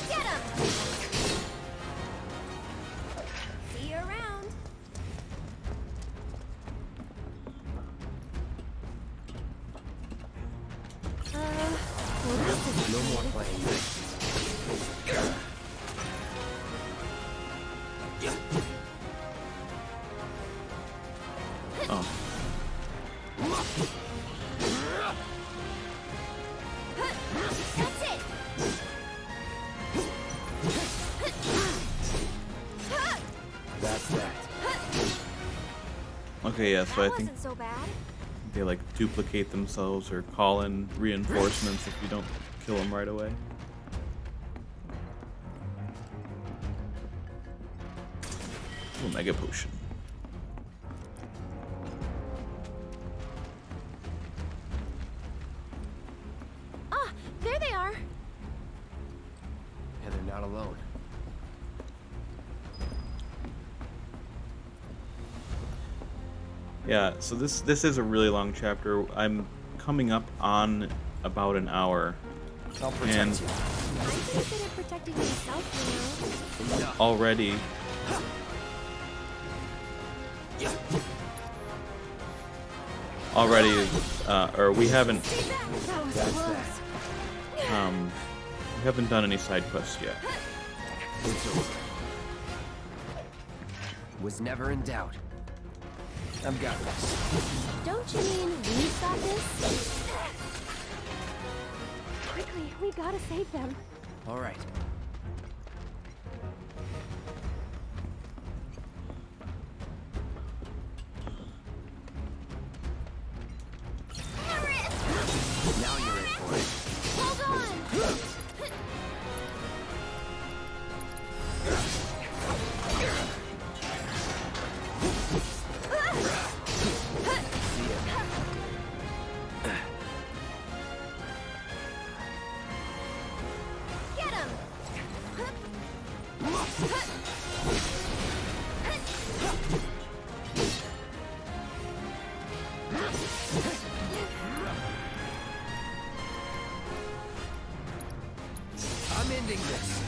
Get him! See you around. No more playing. Oh. That's it! That's that. Okay, yeah, so I think Wasn't so bad. they like duplicate themselves or call in reinforcements if you don't kill them right away. Ooh, Mega Potion. Ah, there they are. And they're not alone. Yeah, so this is a really long chapter. I'm coming up on about an hour. I'll protect And you. I'm pretty good at protecting myself, you know. already or we haven't we haven't done any side quests yet. was never in doubt. I've got this. Don't you mean we've got this? Quickly, we gotta save them. All right. Now you're in for it. Hold on! Get him! I'm ending this.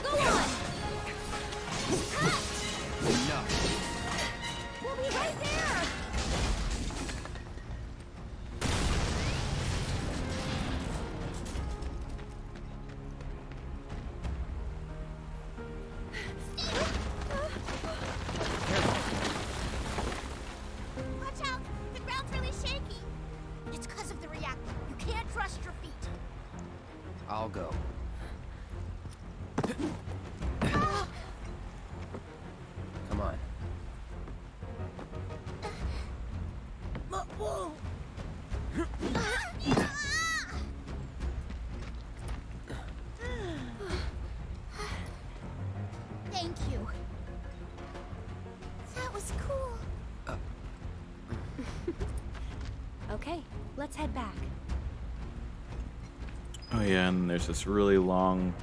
Go on! Enough. We'll be right there! Watch out! The ground's really shaky. It's because of the reactor. You can't trust your feet. I'll go. Come on. Whoa! Thank you. That was cool. Okay, let's head back. Oh yeah, and there's this really long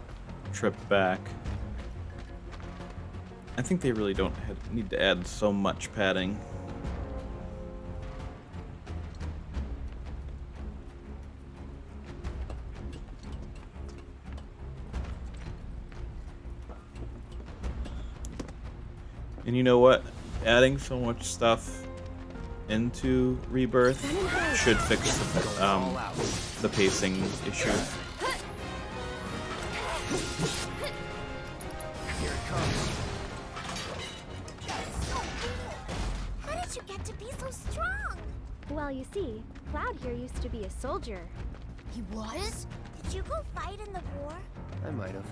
trip back. I think they really don't need to add so much padding. And you know what? Adding so much stuff into Rebirth should fix the pacing issue. Here it comes. How did you get to be so strong? Well, you see, Cloud here used to be a soldier. He was? Did you go fight in the war? I might have.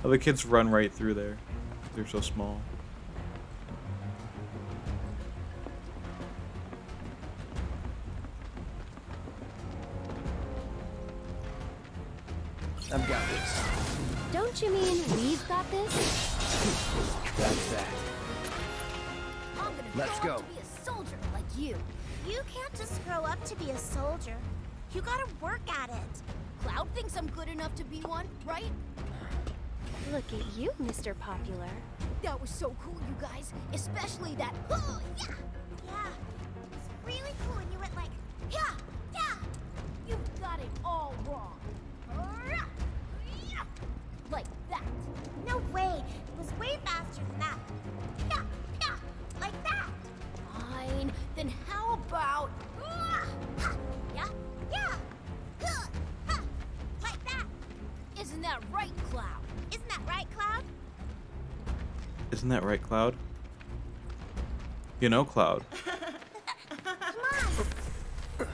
Oh, the kids run right through there. They're so small. I've got this. Don't you mean we've got this? That's that. I'm gonna Let's grow go. up to be a soldier like you. You can't just grow up to be a soldier. You gotta work at it. Cloud thinks I'm good enough to be one, right? Look at you, Mr. Popular. That was so cool, you guys. Especially that. Oh, yeah! Yeah. It's really cool when you went like, yeah, yeah. You've got it all wrong. Like that. No way. It was way faster than that. Yeah, yeah. Like that. Fine. Then how about. Yeah, yeah. Like that. Isn't that right, Cloud? Isn't that right, Cloud? Isn't that right, Cloud? You know, Cloud. Come on.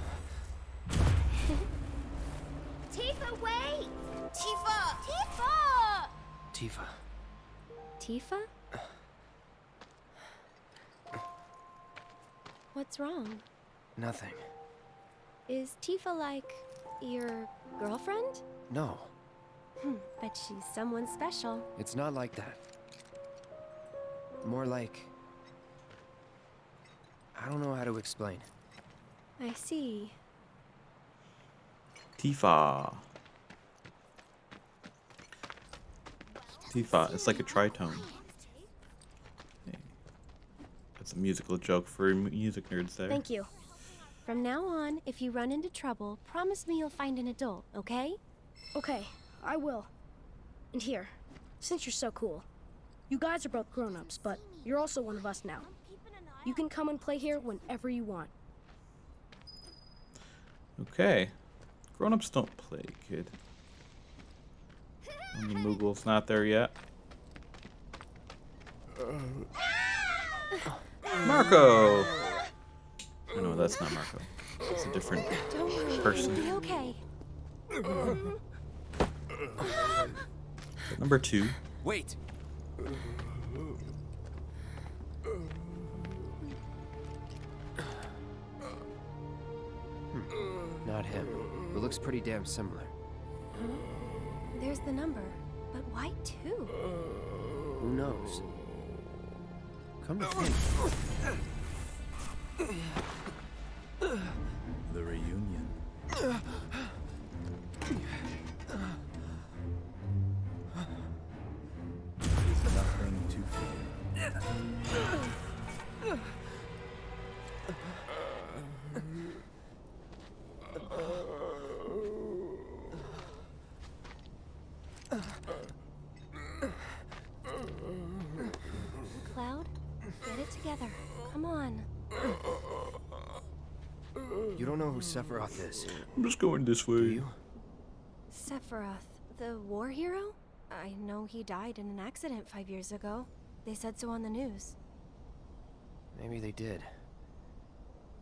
Tifa, wait! Tifa! Tifa! Tifa. Tifa? What's wrong? Nothing. Is Tifa like your girlfriend? No, But she's someone special. it's not like that. More like... I don't know how to explain. I see. Tifa. Tifa. It's like a tritone. Hey. That's a musical joke for music nerds there. Thank you. From now on, if you run into trouble, promise me you'll find an adult, okay? Okay, I will. And here, since you're so cool, You guys are both grown-ups, but you're also one of us now. You can come and play here whenever you want. Okay. Grown-ups don't play, kid. And the Moogle's not there yet. Marco! Oh, no, that's not Marco. It's a different Don't worry, person. it'll be okay. Number 2. Wait! Not him. It looks pretty damn similar. There's the number, but why 2? Who knows? Come to think. The reunion. Is nothing to fear. Cloud, get it together. Come on. You don't know who Sephiroth is. I'm just going this way. Sephiroth, the war hero? I know he died in an accident 5 years ago. They said so on the news. Maybe they did.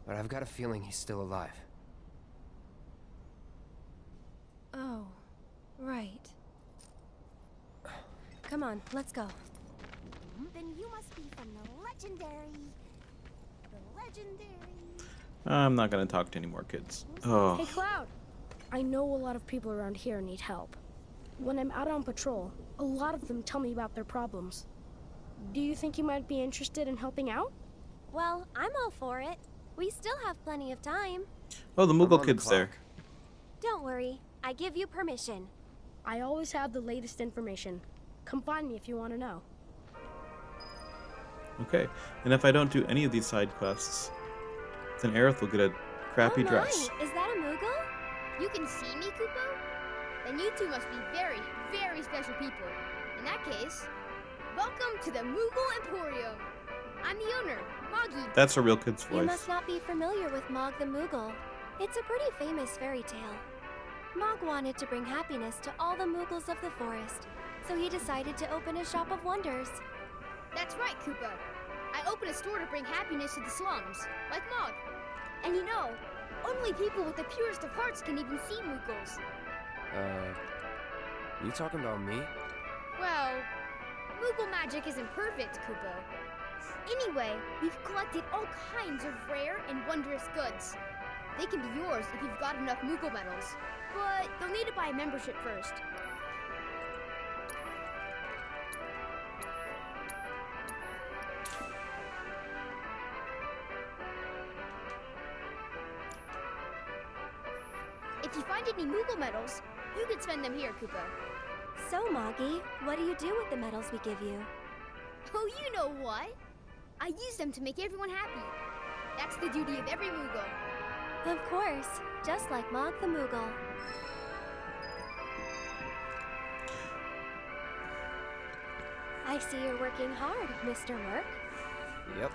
But I've got a feeling he's still alive. Oh, right. Come on, let's go. Then you must be from the legendary... I'm not gonna talk to any more kids. Oh. Hey, Cloud. I know a lot of people around here need help. When I'm out on patrol, a lot of them tell me about their problems. Do you think you might be interested in helping out? Well, I'm all for it. We still have plenty of time. Oh, the Moogle kid's there. Don't worry, I give you permission. I always have the latest information. Come find me if you want to know. Okay, and if I don't do any of these side quests, then Aerith will get a crappy dress. Is that a Moogle? You can see me, Kupo? Then you two must be very, very special people. In that case, welcome to the Moogle Emporium. I'm the owner, Moggy. That's a real kid's You voice. must not be familiar with Mog the Moogle. It's a pretty famous fairy tale. Mog wanted to bring happiness to all the Moogles of the forest, so he decided to open a shop of wonders. That's right, Kupo. I opened a store to bring happiness to the slums, like Mog. And you know, only people with the purest of hearts can even see Moogles. You talking about me? Well, Moogle magic isn't perfect, Kupo. Anyway, we've collected all kinds of rare and wondrous goods. They can be yours if you've got enough Moogle medals, but you'll need to buy a membership first. If you find any Moogle medals, you can spend them here, Kupo. So, Moggy, what do you do with the medals we give you? Oh, you know what? I use them to make everyone happy. That's the duty of every Moogle. Of course, just like Mog the Moogle. I see you're working hard, Mr. Work. Yep.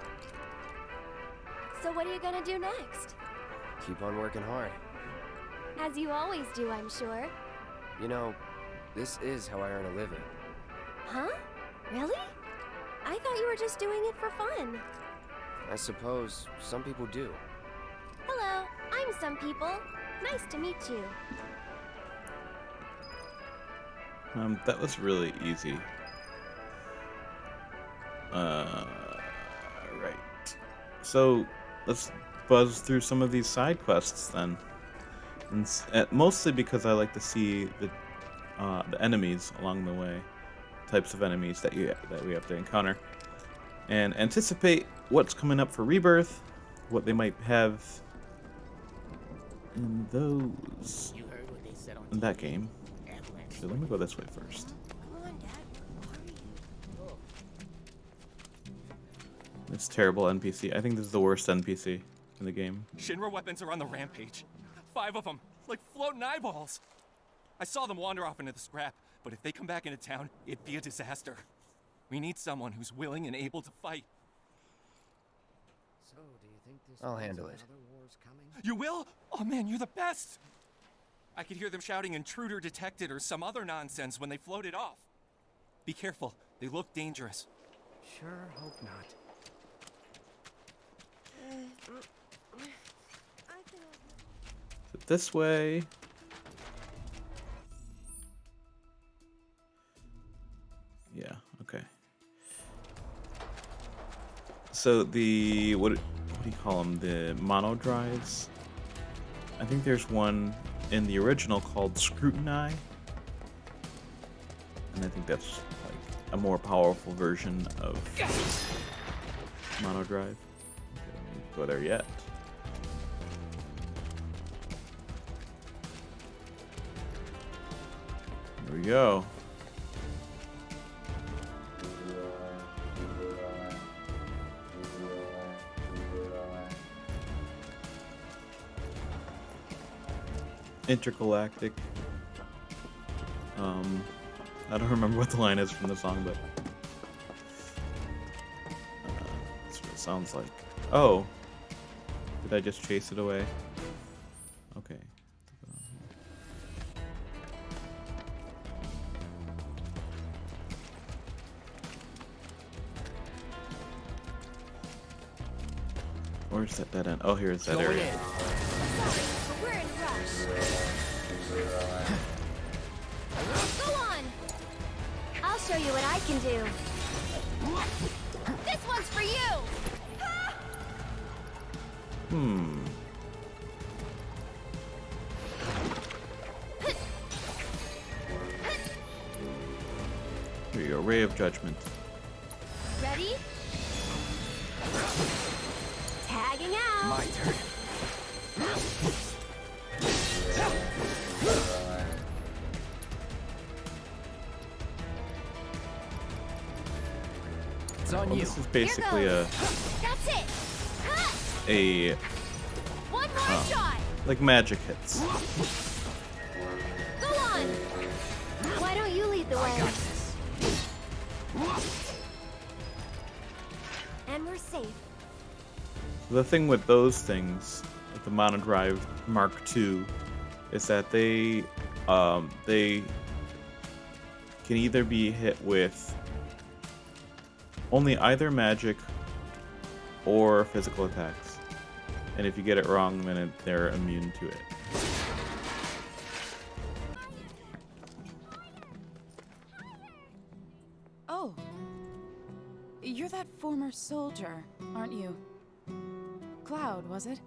So what are you gonna do next? Keep on working hard. As you always do, I'm sure. You know, this is how I earn a living. Huh? Really? I thought you were just doing it for fun. I suppose some people do. Hello, I'm some people. Nice to meet you. That was really easy. Right. So, let's buzz through some of these side quests then. And mostly because I like to see the enemies along the way, types of enemies that we have to encounter, and anticipate what's coming up for Rebirth, what they might have in those in that game. So let me go this way first. This terrible NPC. I think this is the worst NPC in the game. Shinra weapons are on the rampage. 5 of them, like floating eyeballs. I saw them wander off into the scrap, but if they come back into town, it'd be a disaster. We need someone who's willing and able to fight. So, do you think this I'll means handle it. another war's coming? You will? Oh man, you're the best! I could hear them shouting intruder detected or some other nonsense when they floated off. Be careful, they look dangerous. Sure hope not. So this way. Yeah, okay. So the, what do you call them? The mono drives? I think there's one in the original called Scrutiny. And I think that's like a more powerful version of mono drive. Okay, let me go there yet. Here we go. Intergalactic. I don't remember what the line is from the song, but that's what it sounds like. Oh, did I just chase it away? Okay. Where's that dead end? Oh, here's that area. We're in a rush. Go on! I'll show you what I can do. This one's for you! Here you go, Ray of Judgment. Ready? Tagging out! My turn. It's on you. This is basically That's it! a One more shot! like magic hits. Go on! Why don't you lead the way? And we're safe. The thing with those things, like the Mono Drive Mark II, is that they can either be hit with only either magic or physical attacks. And if you get it wrong, then they're immune to it. Oh. You're that former soldier, aren't you? Cloud, was it?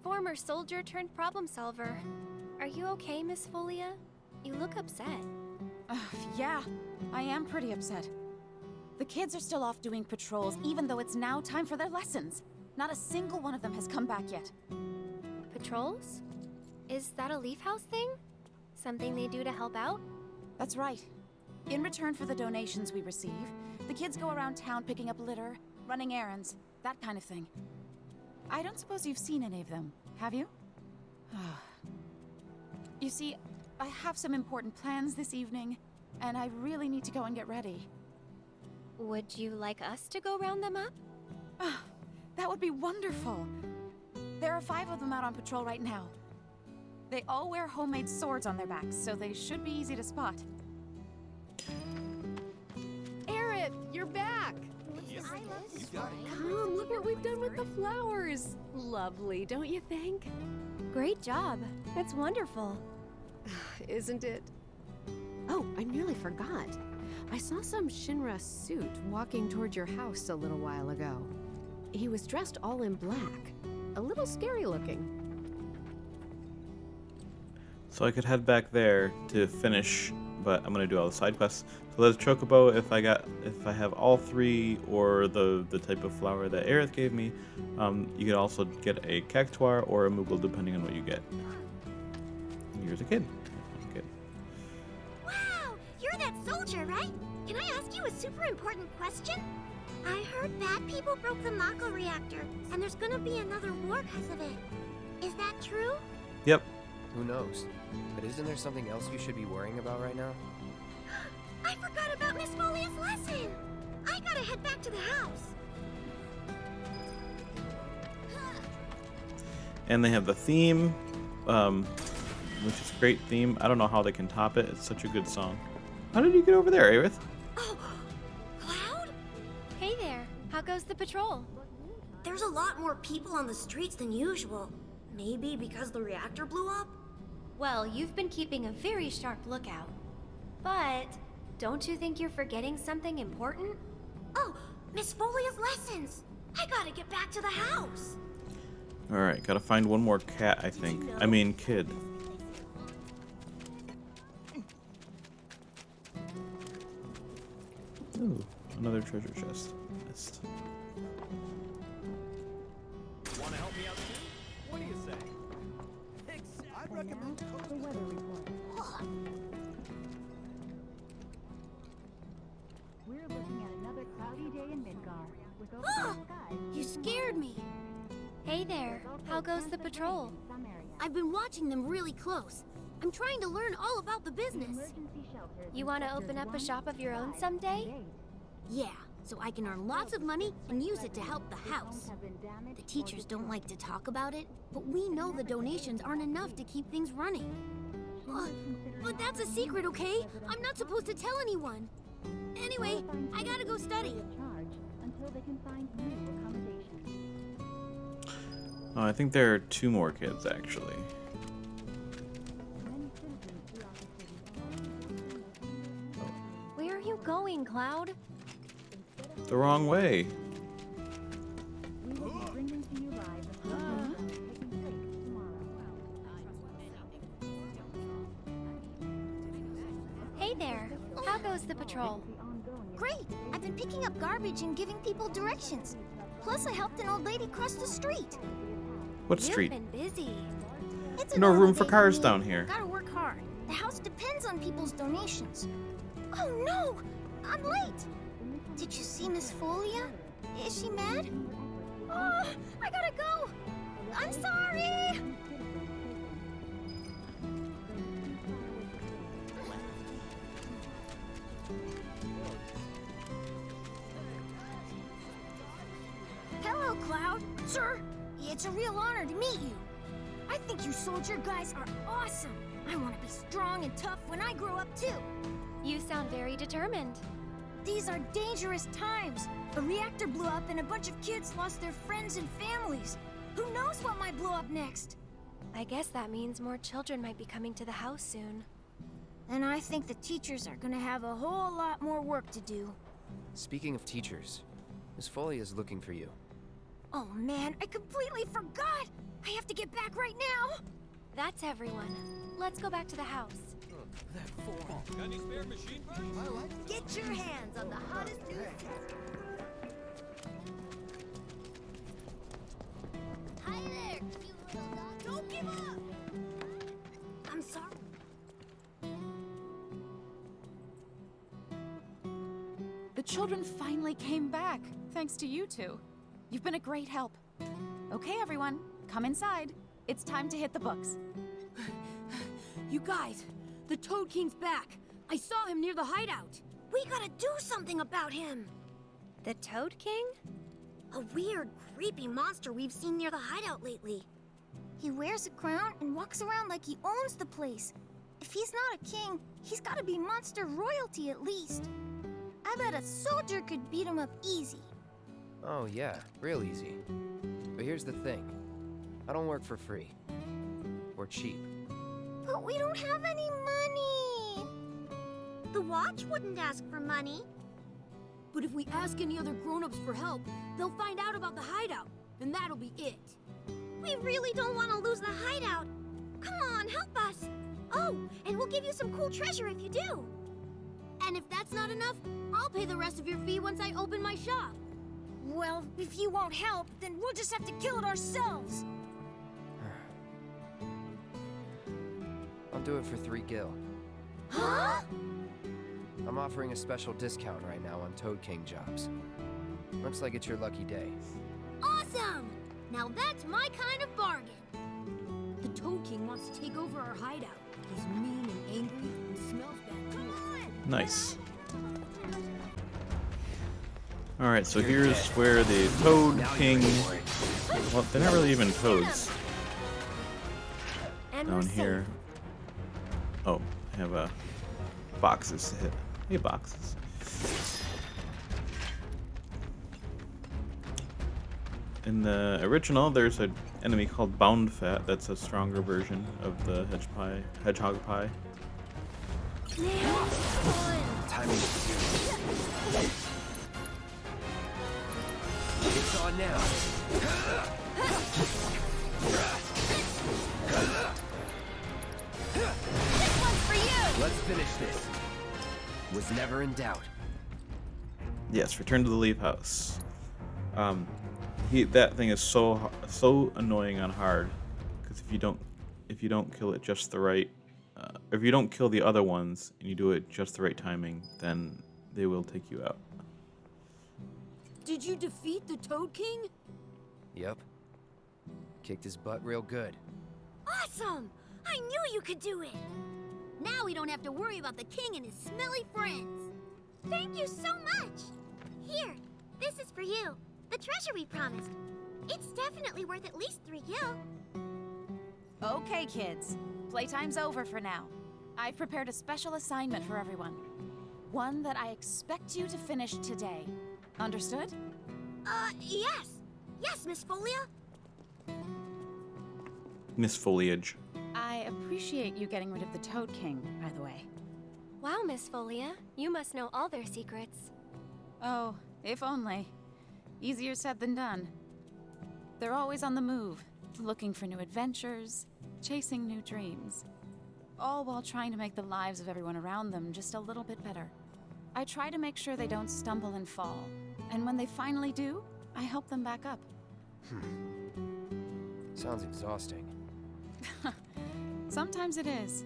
Former soldier turned problem solver. Are you okay, Miss Folia? You look upset. Yeah, I am pretty upset. The kids are still off doing patrols, even though it's now time for their lessons. Not a single one of them has come back yet. Patrols? Is that a Leaf House thing? Something they do to help out? That's right. In return for the donations we receive, the kids go around town picking up litter, running errands, that kind of thing. I don't suppose you've seen any of them, have you? You see, I have some important plans this evening, and I really need to go and get ready. Would you like us to go round them up? That would be wonderful. There are 5 of them out on patrol right now. They all wear homemade swords on their backs, so they should be easy to spot. Aerith, you're back! Come, look what we've done with the flowers. Lovely, don't you think? Great job. That's wonderful. Isn't it? Oh, I nearly forgot. I saw some Shinra suit walking toward your house a little while ago. He was dressed all in black. A little scary looking. So I could head back there to finish, but I'm gonna do all the side quests. So there's Chocobo if I have all 3 or the type of flower that Aerith gave me. You could also get a Cactuar or a Moogle depending on what you get. And here's a kid. Wow, you're that soldier, right? Can I ask you a super important question? I heard bad people broke the Mako reactor, and there's gonna be another war because of it. Is that true? Yep. Who knows? But isn't there something else you should be worrying about right now? I forgot about Miss Folia's lesson! I gotta head back to the house. And they have the theme, which is a great theme. I don't know how they can top it. It's such a good song. How did you get over there, Aerith? Oh, Cloud? Hey there. How goes the patrol? There's a lot more people on the streets than usual. Maybe because the reactor blew up? Well, you've been keeping a very sharp lookout. But don't you think you're forgetting something important? Oh, Miss Folia's lessons. I gotta get back to the house. All right, gotta find one more cat, I think. I mean, kid. Ooh, another treasure chest. Missed. Want to help me out too? What do you say? I'd recommend The weather report. We're looking at another cloudy day in Midgar with overcast skies. You scared me. Hey there. How goes the patrol? I've been watching them really close. I'm trying to learn all about the business. You want to open up a shop of your own someday? Yeah, so I can earn lots of money and use it to help the house. The teachers don't like to talk about it, but we know the donations aren't enough to keep things running. But that's a secret, okay? I'm not supposed to tell anyone. Anyway, I gotta go study. Until they can find new accommodations. Oh, I think there are 2 more kids, actually. Where are you going, Cloud? The wrong way. Hey there. How goes the patrol? Great! I've been picking up garbage and giving people directions. Plus, I helped an old lady cross the street. What street? You've been busy. It's a No normal room for day cars me. down here. Gotta work hard. The house depends on people's donations. Oh no! I'm late! Did you see Miss Folia? Is she mad? Oh, I gotta go! I'm sorry! Hello, Cloud. Sir, it's a real honor to meet you. I think you soldier guys are awesome. I want to be strong and tough when I grow up, too. You sound very determined. These are dangerous times. A reactor blew up and a bunch of kids lost their friends and families. Who knows what might blow up next? I guess that means more children might be coming to the house soon. And I think the teachers are gonna have a whole lot more work to do. Speaking of teachers, Miss Folia is looking for you. Oh man, I completely forgot! I have to get back right now! That's everyone. Let's go back to the house. Got any spare machine parts? Get your hands on the hottest new Hi there, cute little dog. Don't give up! I'm sorry. The children finally came back, thanks to you two. You've been a great help. Okay, everyone, come inside. It's time to hit the books. You guys, the Toad King's back. I saw him near the hideout. We gotta do something about him. The Toad King? A weird, creepy monster we've seen near the hideout lately. He wears a crown and walks around like he owns the place. If he's not a king, he's gotta be monster royalty at least. I bet a soldier could beat him up easy. Oh yeah, real easy. But here's the thing. I don't work for free. Or cheap. But we don't have any money. The watch wouldn't ask for money. But if we ask any other grown-ups for help, they'll find out about the hideout, and that'll be it. We really don't want to lose the hideout. Come on, help us. Oh, and we'll give you some cool treasure if you do. And if that's not enough, I'll pay the rest of your fee once I open my shop. Well, if you won't help, then we'll just have to kill it ourselves. I'll do it for 3 gil. Huh? I'm offering a special discount right now on Toad King jobs. Looks like it's your lucky day. Awesome! Now that's my kind of bargain. The Toad King wants to take over our hideout. He's mean and angry and smells bad. Come on! Nice. Alright, so here's where the Toad King... Well, they're not really even toads. Down here. Oh, I have boxes to hit. Hey, boxes. In the original, there's an enemy called Bound Fat that's a stronger version of the hedgehog pie. Timing is it's on now. This one's for you! Let's finish this. Was never in doubt. Yes, Return to the Leaf House. That thing is so annoying on hard, because if you don't kill it just the right, if you don't kill the other ones and you do it just the right timing, then they will take you out. Did you defeat the Toad King? Yep. Kicked his butt real good. Awesome! I knew you could do it! Now we don't have to worry about the king and his smelly friends. Thank you so much! Here, this is for you. The treasure we promised. It's definitely worth at least 3 gil. Okay, kids. Playtime's over for now. I've prepared a special assignment for everyone. One that I expect you to finish today. Understood? Yes. Yes, Miss Folia. Miss Foliage. I appreciate you getting rid of the Toad King, by the way. Wow, Miss Folia. You must know all their secrets. Oh, if only. Easier said than done. They're always on the move, looking for new adventures, chasing new dreams. All while trying to make the lives of everyone around them just a little bit better. I try to make sure they don't stumble and fall, and when they finally do, I help them back up. Sounds exhausting. Sometimes it is.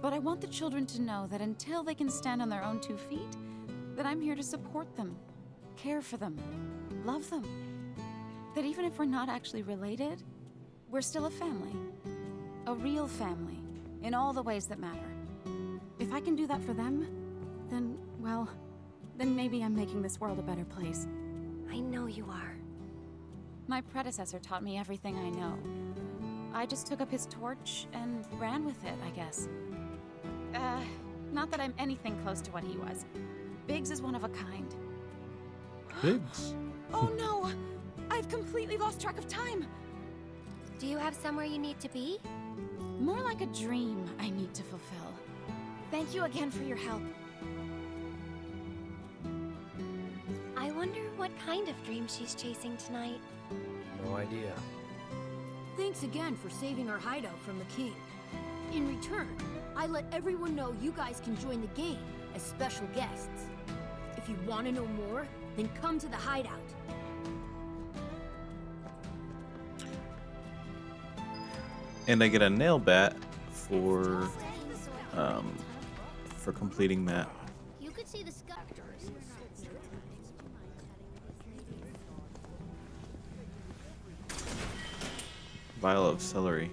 But I want the children to know that until they can stand on their own 2 feet, that I'm here to support them, care for them, love them. That even if we're not actually related, we're still a family. A real family, in all the ways that matter. If I can do that for them, then, well, then maybe I'm making this world a better place. I know you are. My predecessor taught me everything I know. I just took up his torch and ran with it, I guess. Not that I'm anything close to what he was. Biggs is one of a kind. Biggs? Oh no! I've completely lost track of time! Do you have somewhere you need to be? More like a dream I need to fulfill. Thank you again for your help. I wonder what kind of dream she's chasing tonight. No idea. Thanks again for saving our hideout from the king. In return, I let everyone know you guys can join the game as special guests. If you want to know more, then come to the hideout. And I get a nail bat for completing that. You could see the sky. Vial of celery.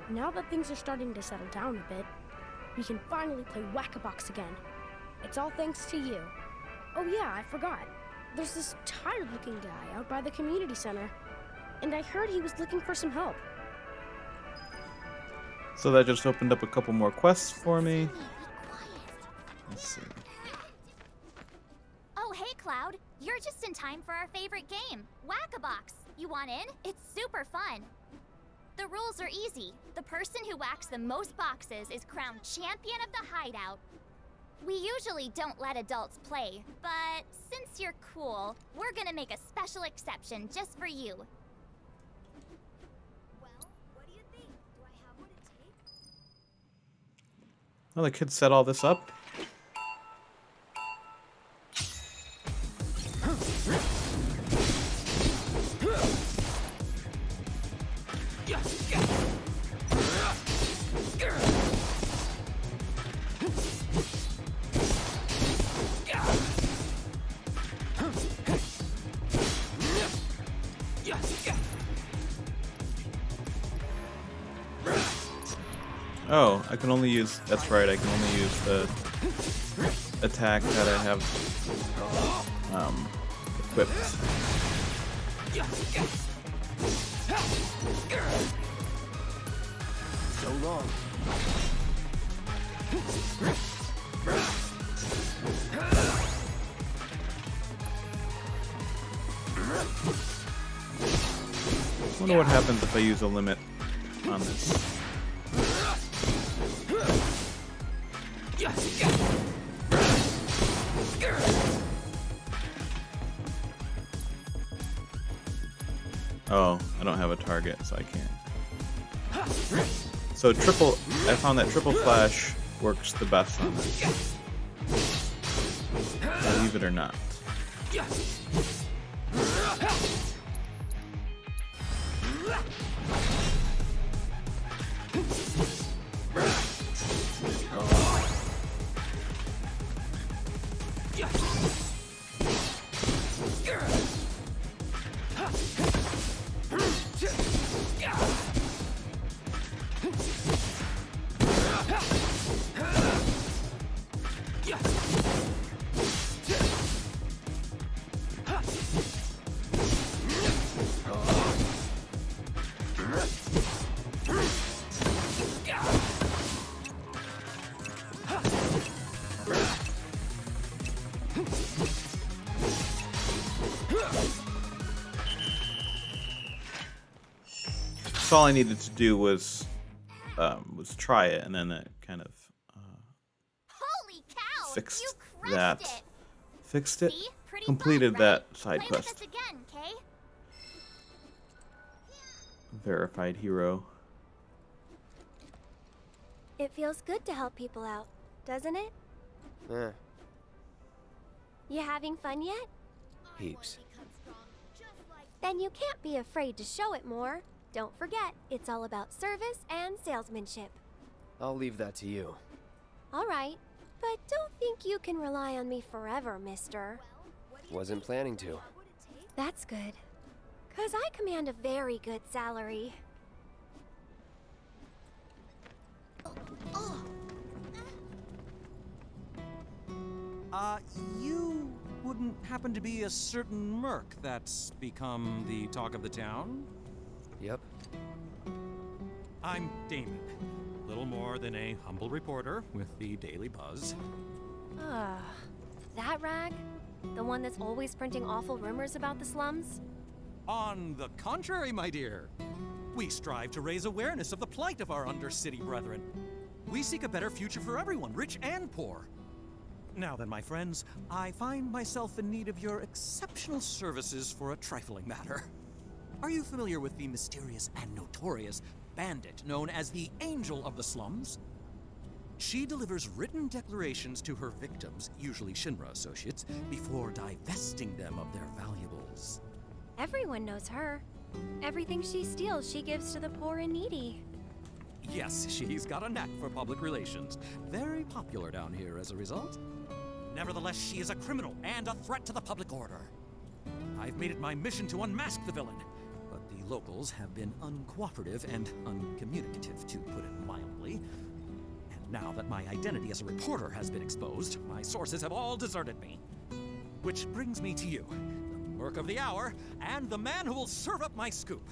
Now that things are starting to settle down a bit, we can finally play Whack-A-Box again. It's all thanks to you. Oh yeah, I forgot. There's this tired-looking guy out by the community center, and I heard he was looking for some help. So that just opened up a couple more quests for me. Let's see. Oh, hey, Cloud. You're just in time for our favorite game, Whack-A-Box. You want in? It's super fun. The rules are easy. The person who whacks the most boxes is crowned champion of the hideout. We usually don't let adults play, but since you're cool, we're gonna make a special exception just for you. Well, what do you think? Do I have what it takes? Oh, the kids set all this up. Oh, I can only use, that's right, I can only use the attack that I have equipped. So long. Wonder what happens if I use a limit on this. Oh, I don't have a target, so I can't. So I found that triple flash works the best on this. Believe it or not. So all I needed to do was try it, and then it kind of Holy cow, fixed you that. crushed it. Fixed it. See? Pretty Completed fun, right? that side Play quest. with us again, Kay? Verified hero. It feels good to help people out, doesn't it? You having fun yet? Heaps. Then you can't be afraid to show it more. Don't forget, it's all about service and salesmanship. I'll leave that to you. All right, but don't think you can rely on me forever, mister. Wasn't planning to. That's good. 'Cause I command a very good salary. You wouldn't happen to be a certain merc that's become the talk of the town? Yep. I'm Damon. Little more than a humble reporter with the Daily Buzz. That rag? The one that's always printing awful rumors about the slums? On the contrary, my dear. We strive to raise awareness of the plight of our undercity brethren. We seek a better future for everyone, rich and poor. Now then, my friends, I find myself in need of your exceptional services for a trifling matter. Are you familiar with the mysterious and notorious bandit known as the Angel of the Slums? She delivers written declarations to her victims, usually Shinra associates, before divesting them of their valuables. Everyone knows her. Everything she steals, she gives to the poor and needy. Yes, she's got a knack for public relations. Very popular down here as a result. Nevertheless, she is a criminal and a threat to the public order. I've made it my mission to unmask the villain, but the locals have been uncooperative and uncommunicative, to put it mildly. And now that my identity as a reporter has been exposed, my sources have all deserted me. Which brings me to you, the merc of the hour, and the man who will serve up my scoop.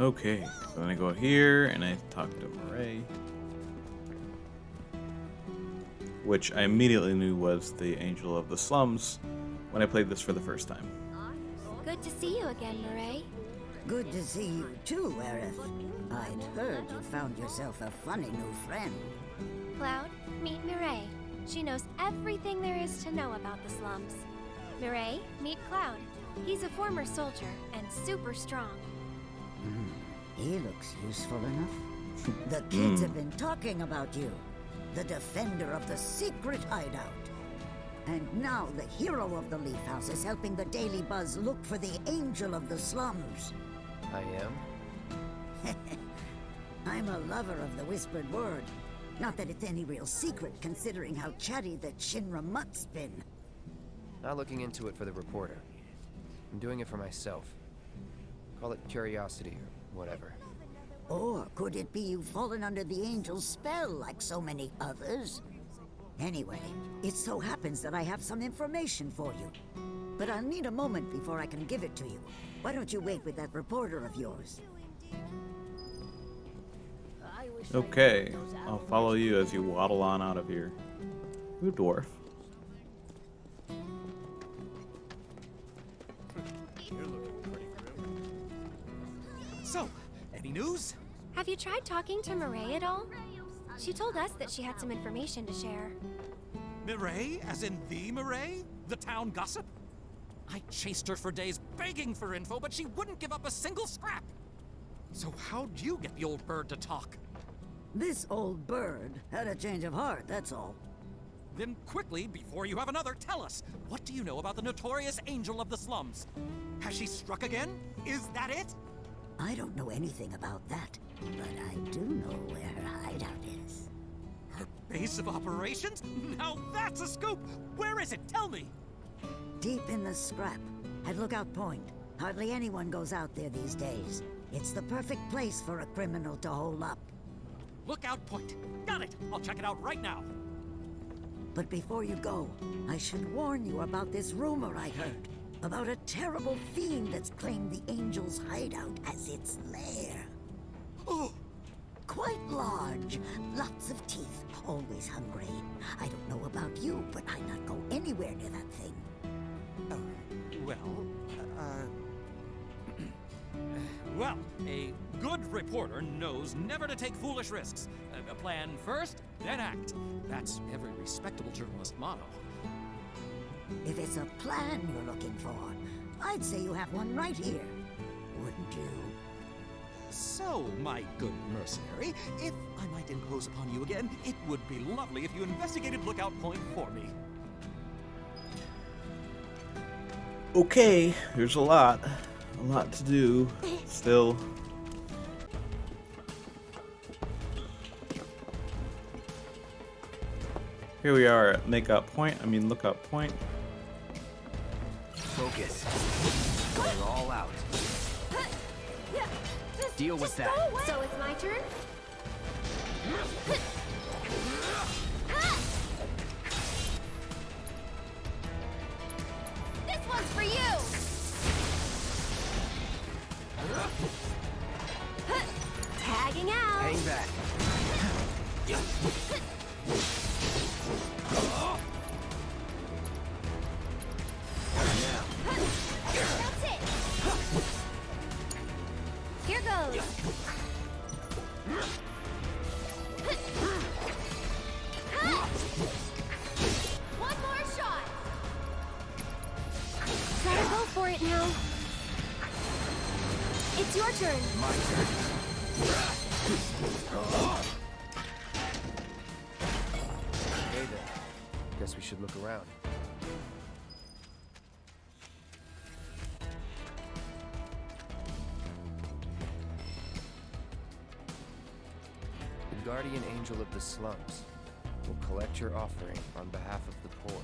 Okay, so then I go here and I talk to Murray, which I immediately knew was the Angel of the Slums when I played this for the first time. Good to see you again, Murray. Good to see you too, Aerith. I'd heard you found yourself a funny new friend. Cloud, meet Murray. She knows everything there is to know about the slums. Murray, meet Cloud. He's a former soldier and super strong. He looks useful enough. The kids have been talking about you. The defender of the secret hideout. And now the hero of the Leaf House is helping the Daily Buzz look for the Angel of the Slums. I am? I'm a lover of the whispered word. Not that it's any real secret, considering how chatty that Shinra mutt's been. Not looking into it for the reporter. I'm doing it for myself. Call it curiosity or whatever. Or could it be you've fallen under the Angel's spell like so many others? Anyway, it so happens that I have some information for you. But I'll need a moment before I can give it to you. Why don't you wait with that reporter of yours? Okay, I'll follow you as you waddle on out of here. Ooh, dwarf. So, any news? Have you tried talking to Mireille at all? She told us that she had some information to share. Mireille, as in the Mireille? The town gossip? I chased her for days begging for info, but she wouldn't give up a single scrap. So how'd you get the old bird to talk? This old bird had a change of heart, that's all. Then quickly, before you have another, tell us. What do you know about the notorious angel of the slums? Has she struck again? Is that it? I don't know anything about that, but I do know where her hideout is. Her base of operations? Now that's a scoop! Where is it? Tell me! Deep in the scrap, at Lookout Point. Hardly anyone goes out there these days. It's the perfect place for a criminal to hole up. Lookout Point. Got it! I'll check it out right now. But before you go, I should warn you about this rumor I heard. About a terrible fiend that's claimed the Angel's hideout as its lair. Oh! Quite large, lots of teeth, always hungry. I don't know about you, but I'd not go anywhere near that thing. Well, a good reporter knows never to take foolish risks. Plan first, then act. That's every respectable journalist motto. If it's a plan you're looking for, I'd say you have one right here. Wouldn't you? So, my good mercenary, if I might impose upon you again, it would be lovely if you investigated Lookout Point for me. Okay, there's a lot to do still. Here we are at Lookout Point. Focus. Going all out. Deal with that. So it's my turn? This one's for you! Tagging out! Hang back. That's it! Here goes! One more shot! Gotta go for it now. It's your turn. My turn. Okay then. Guess we should look around. The guardian angel of the slums will collect your offering on behalf of the poor.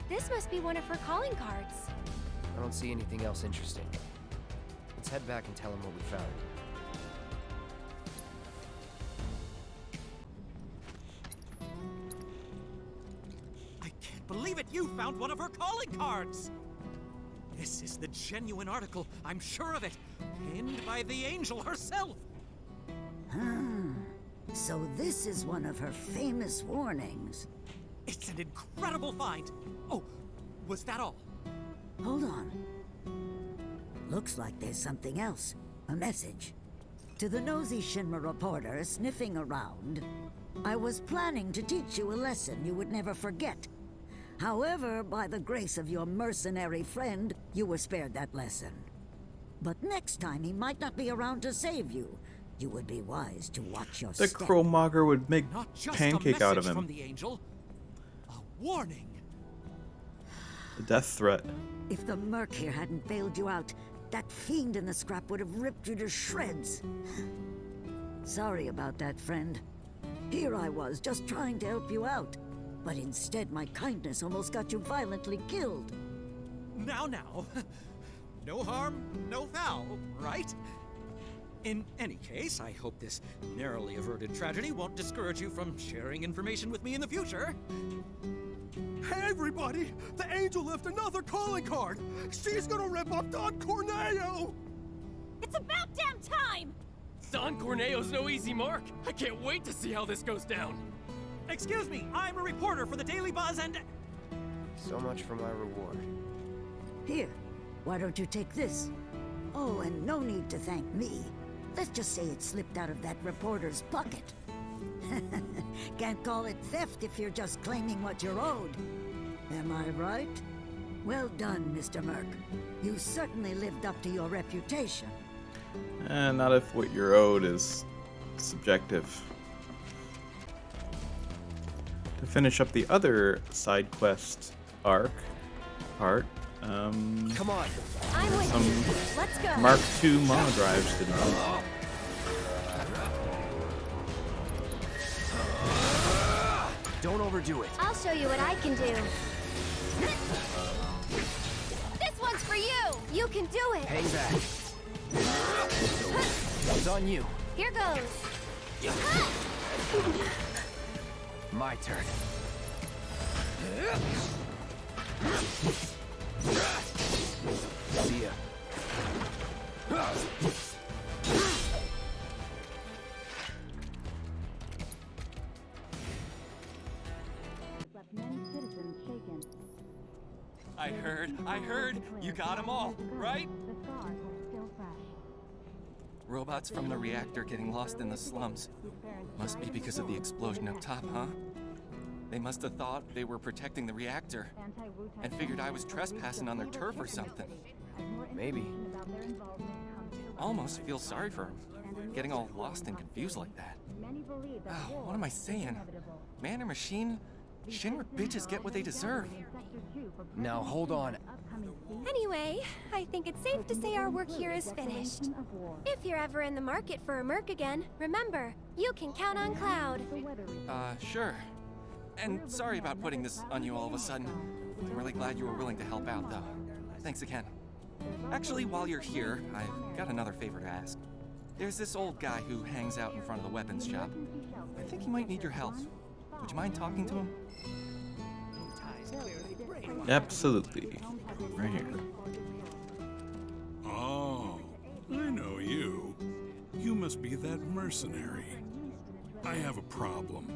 This must be one of her calling cards. I don't see anything else interesting. Let's head back and tell him what we found. I can't believe it! You found one of her calling cards! This is the genuine article, I'm sure of it. Pinned by the angel herself! So this is one of her famous warnings. It's an incredible find! Oh, was that all? Hold on. Looks like there's something else. A message. To the nosy Shinra reporter sniffing around, I was planning to teach you a lesson you would never forget. However, by the grace of your mercenary friend, you were spared that lesson. But next time he might not be around to save you. You would be wise to watch your The step. Crowmogger would make Not just pancake a out of message him. from the angel. A warning. A death threat. If the Merc here hadn't bailed you out, that fiend in the scrap would have ripped you to shreds. Sorry about that, friend. Here I was, just trying to help you out. But instead, my kindness almost got you violently killed. Now. No harm, no foul, right? In any case, I hope this narrowly averted tragedy won't discourage you from sharing information with me in the future. Hey, everybody! The Angel left another calling card! She's gonna rip up Don Corneo! It's about damn time! Don Corneo's no easy mark. I can't wait to see how this goes down. Excuse me, I'm a reporter for the Daily Buzz and... So much for my reward. Here, why don't you take this? Oh, and no need to thank me. Let's just say it slipped out of that reporter's pocket. Can't call it theft if you're just claiming what you're owed. Am I right? Well done, Mr. Merc. You certainly lived up to your reputation. Not if what you're owed is subjective. To finish up the other side quest part, come on. I'm with some you. Let's go. Mark II monodrives to do. Don't overdo it. I'll show you what I can do. This one's for you. You can do it. Hang back. It's on you. Here goes. My turn. See ya. I heard. You got them all, right? Robots from the reactor getting lost in the slums. Must be because of the explosion up top, huh? They must have thought they were protecting the reactor and figured I was trespassing on their turf or something. Maybe. Almost feel sorry for them, getting all lost and confused like that. Oh, what am I saying? Man or machine? Shinra bitches get what they deserve. Now hold on. Anyway, I think it's safe to say our work here is finished. If you're ever in the market for a merc again, remember, you can count on Cloud. Sure. And sorry about putting this on you all of a sudden. I'm really glad you were willing to help out, though. Thanks again. Actually, while you're here, I've got another favor to ask. There's this old guy who hangs out in front of the weapons shop. I think he might need your help. Would you mind talking to him? Absolutely. Right here. Oh, I know you. You must be that mercenary. I have a problem.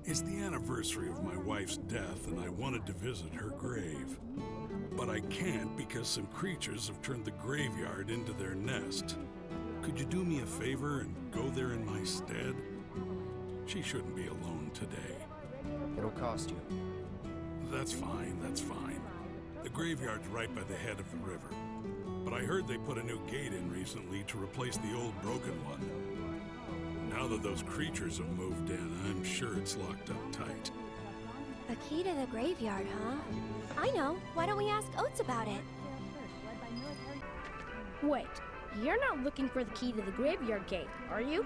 It's the anniversary of my wife's death, and I wanted to visit her grave. But I can't because some creatures have turned the graveyard into their nest. Could you do me a favor and go there in my stead? She shouldn't be alone today. It'll cost you. That's fine, that's fine. The graveyard's right by the head of the river. But I heard they put a new gate in recently to replace the old broken one. Now that those creatures have moved in, I'm sure it's locked up tight. The key to the graveyard, huh? I know. Why don't we ask Oates about it? Wait, you're not looking for the key to the graveyard gate, are you?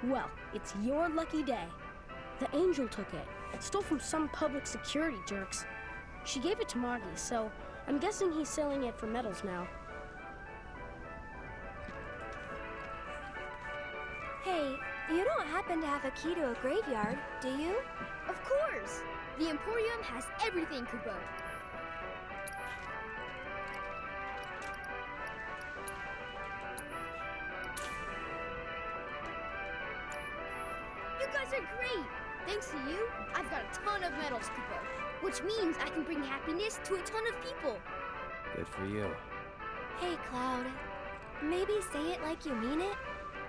Well, it's your lucky day. The Angel took it. Stole from some public security jerks. She gave it to Marty, so I'm guessing he's selling it for medals now. Hey, you don't happen to have a key to a graveyard, do you? Of course! The Emporium has everything, Kubo. You guys are great! Thanks to you, I've got a ton of medals, Kubo. Which means I can bring happiness to a ton of people. Good for you. Hey, Cloud. Maybe say it like you mean it?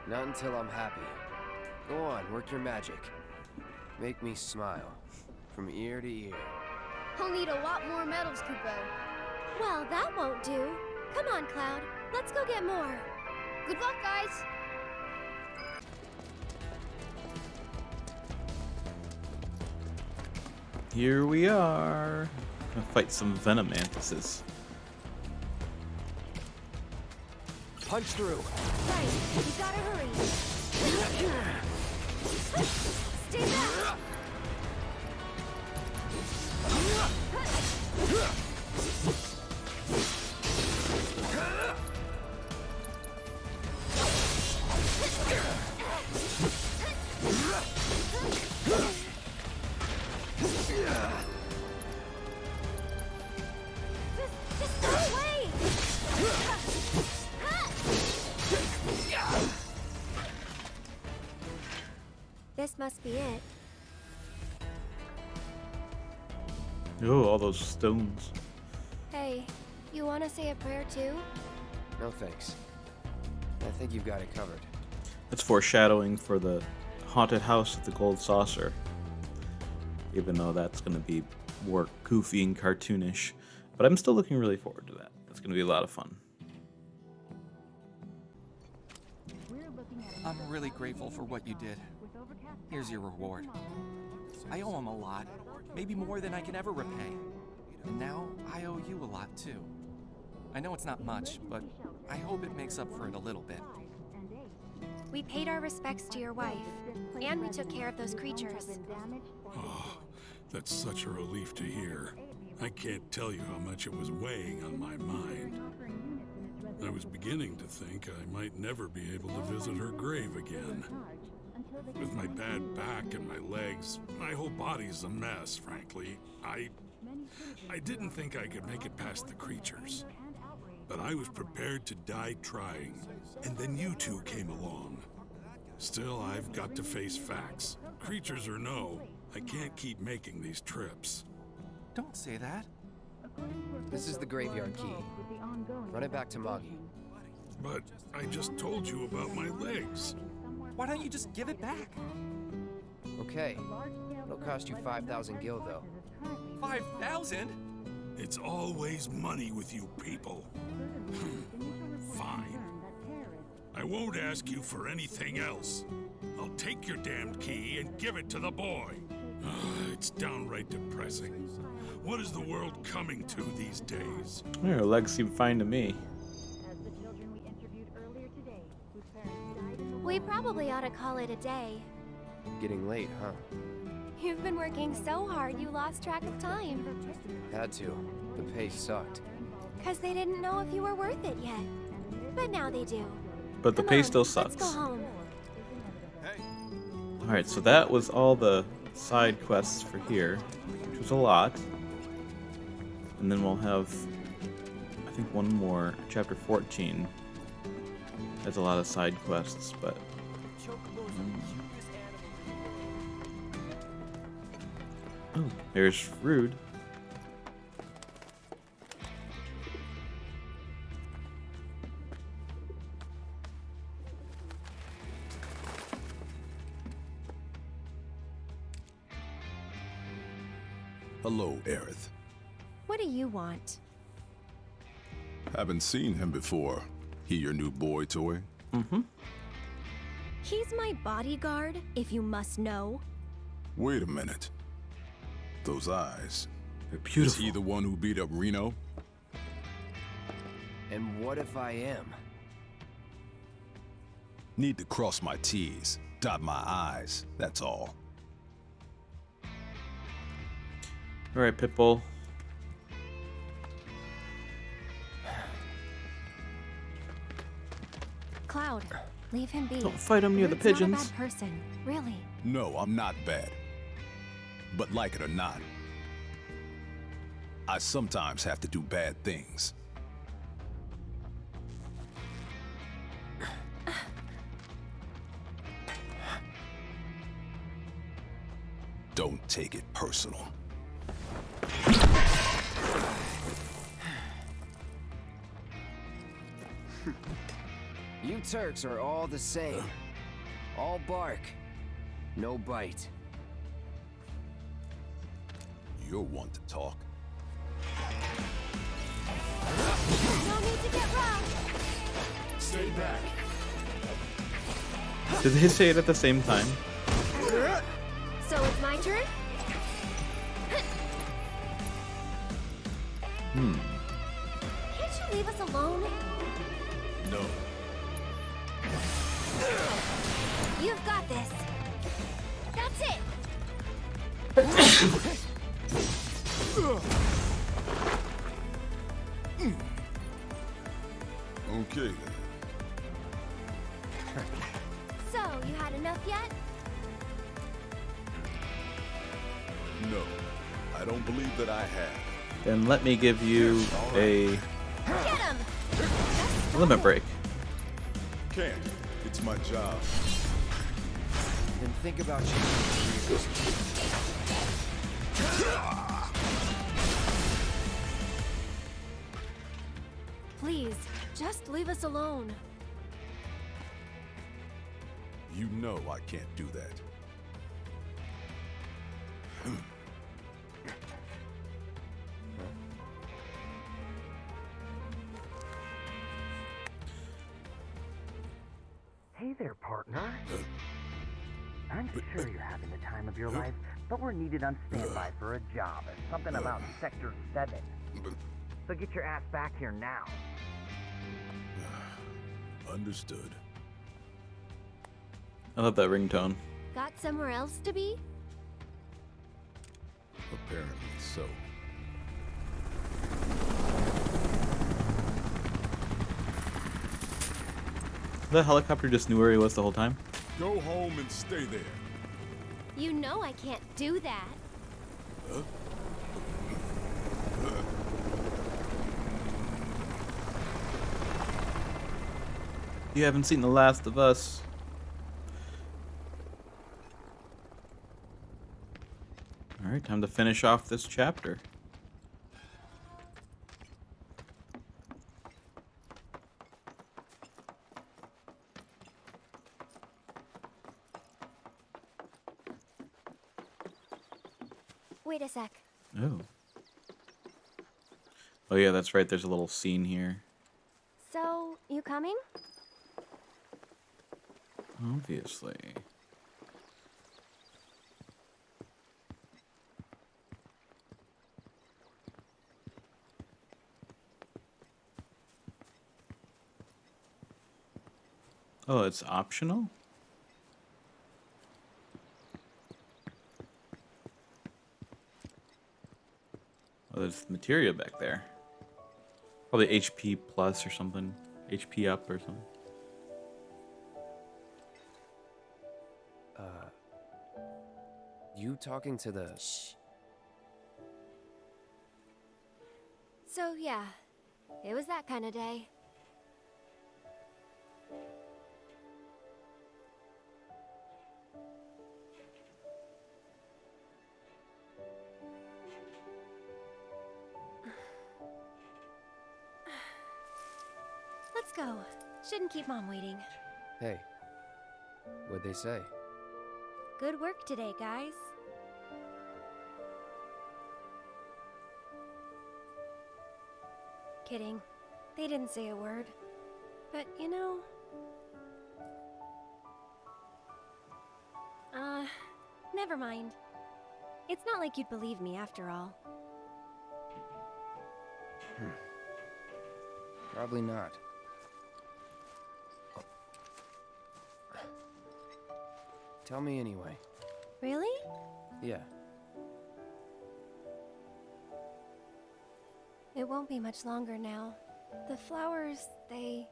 Not until I'm happy. Go on, work your magic. Make me smile. From ear to ear. I'll need a lot more medals, Kubo. Well, that won't do. Come on, Cloud. Let's go get more. Good luck, guys! Here we are. Gonna fight some venom mantises. Punch through. Right, we gotta hurry. Stay back. must be it. Oh, all those stones. Hey, you want to say a prayer too? No thanks. I think you've got it covered. That's foreshadowing for the haunted house with the gold saucer. Even though that's going to be more goofy and cartoonish. But I'm still looking really forward to that. It's going to be a lot of fun. I'm really grateful for what you did. Here's your reward. I owe him a lot, maybe more than I can ever repay. And now I owe you a lot too. I know it's not much, but I hope it makes up for it a little bit. We paid our respects to your wife, and we took care of those creatures. Oh, that's such a relief to hear. I can't tell you how much it was weighing on my mind. I was beginning to think I might never be able to visit her grave again. With my bad back and my legs, my whole body's a mess, frankly. I didn't think I could make it past the creatures. But I was prepared to die trying, and then you two came along. Still, I've got to face facts. Creatures or no, I can't keep making these trips. Don't say that. This is the graveyard key. Run it back to Moggy. But I just told you about my legs. Why don't you just give it back? Okay. It'll cost you 5,000 gil, though. 5,000? It's always money with you people. Fine. I won't ask you for anything else. I'll take your damned key and give it to the boy. It's downright depressing. What is the world coming to these days? Your legs seem fine to me. We probably ought to call it a day. Getting late, huh? You've been working so hard you lost track of time. Had to. The pace sucked. Because they didn't know if you were worth it yet. But now they do. But the Come pace on, still sucks. Let's go home. Alright, so that was all the side quests for here, which was a lot. And then we'll have, I think, one more, chapter 14. Has a lot of side quests, but... Oh, there's Rude. Hello, Aerith. What do you want? Haven't seen him before. He your new boy toy? Mm-hmm. He's my bodyguard, if you must know. Wait a minute. Those eyes. They're beautiful. Is he the one who beat up Reno? And what if I am? Need to cross my T's, dot my I's, that's all. Alright, Pitbull. Cloud, leave him be. Don't fight him near the Rude's not a pigeons. bad person, really. No, I'm not bad. But like it or not, I sometimes have to do bad things. Don't take it personal. You Turks are all the same. All bark, no bite. You're one to talk. No need to get rough. Stay back. Did they say it at the same time? So it's my turn? Hmm. Can't you leave us alone? No. You've got this. That's it. Okay then. So, you had enough yet? No, I don't believe that I have. Then let me give you a Get him! limit break. Can't. It's my job. Then think about changing careers. Please, just leave us alone. You know I can't do that. Hey there, partner. I'm sure you're having the time of your life, but we're needed on standby for a job. It's something about Sector 7. So get your ass back here now. Understood. I love that ringtone. Got somewhere else to be? Apparently so. The helicopter just knew where he was the whole time. Go home and stay there. You know I can't do that. Huh? You haven't seen The Last of Us. Alright, time to finish off this chapter. Wait a sec. Oh. Oh yeah, that's right, there's a little scene here. So, you coming? Obviously. Oh, it's optional? Oh, there's materia back there. Probably HP plus or something. HP up or something. You talking to the... Shh. So, yeah. It was that kind of day. Let's go. Shouldn't keep Mom waiting. Hey. What'd they say? Good work today, guys. Kidding. They didn't say a word. But, you know... never mind. It's not like you'd believe me after all. Probably not. Tell me anyway. Really? Yeah. It won't be much longer now. The flowers, they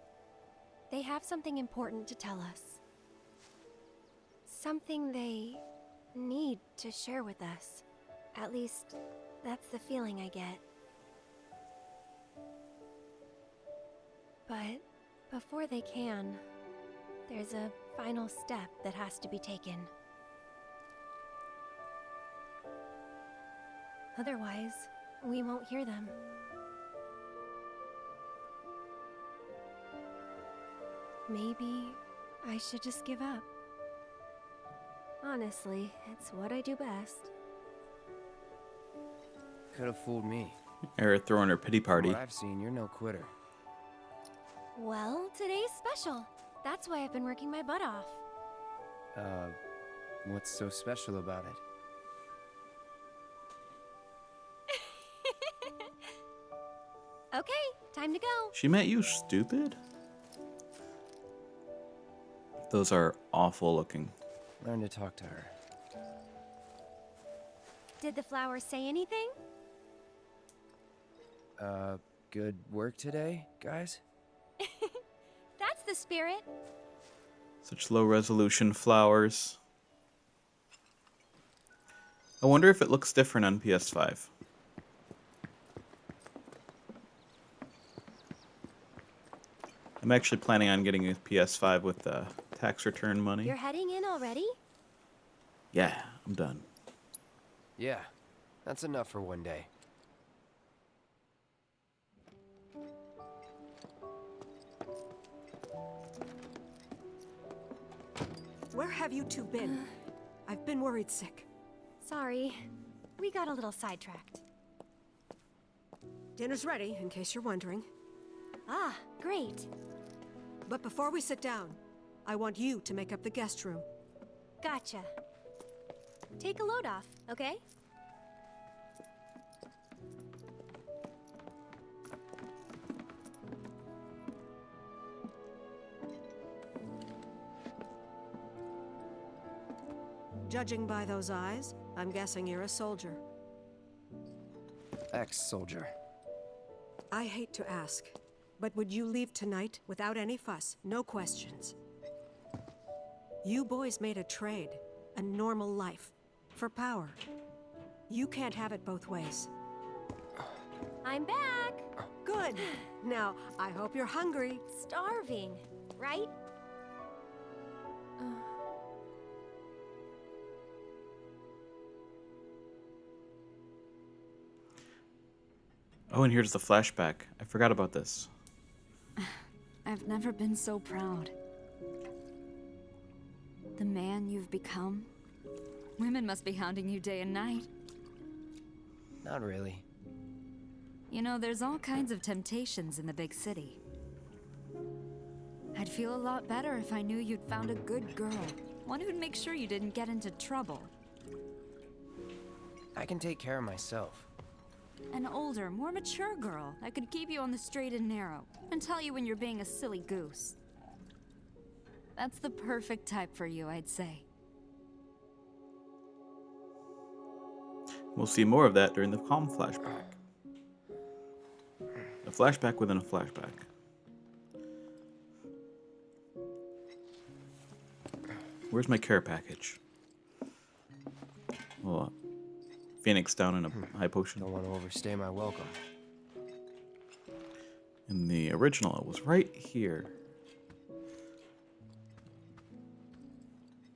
have something important to tell us. Something they need to share with us. At least, that's the feeling I get. But before they can, there's a final step that has to be taken. Otherwise, we won't hear them. Maybe I should just give up. Honestly, it's what I do best. Could have fooled me. Era throwing her pity party. From what I've seen, you're no quitter. Well, today's special. That's why I've been working my butt off. What's so special about it? Okay, time to go. She met you, stupid? Those are awful looking. Learn to talk to her. Did the flowers say anything? Good work today, guys? That's the spirit. Such low resolution flowers. I wonder if it looks different on PS5. I'm actually planning on getting a PS5 with tax return money. You're heading in already? Yeah, I'm done. Yeah, that's enough for one day. Where have you two been? I've been worried sick. Sorry. We got a little sidetracked. Dinner's ready, in case you're wondering. Ah, great. But before we sit down, I want you to make up the guest room. Gotcha. Take a load off, okay? Judging by those eyes, I'm guessing you're a soldier. Ex-soldier. I hate to ask, but would you leave tonight without any fuss, no questions? You boys made a trade, a normal life, for power. You can't have it both ways. I'm back! Good. Now, I hope you're hungry. Starving, right? Oh, and here's the flashback. I forgot about this. I've never been so proud. The man you've become. Women must be hounding you day and night. Not really. You know, there's all kinds of temptations in the big city. I'd feel a lot better if I knew you'd found a good girl. One who'd make sure you didn't get into trouble. I can take care of myself. An older, more mature girl that could keep you on the straight and narrow and tell you when you're being a silly goose. That's the perfect type for you, I'd say. We'll see more of that during the calm flashback. A flashback within a flashback. Where's my care package? Oh, Phoenix down in a high potion. Don't want to overstay my welcome. In the original, it was right here.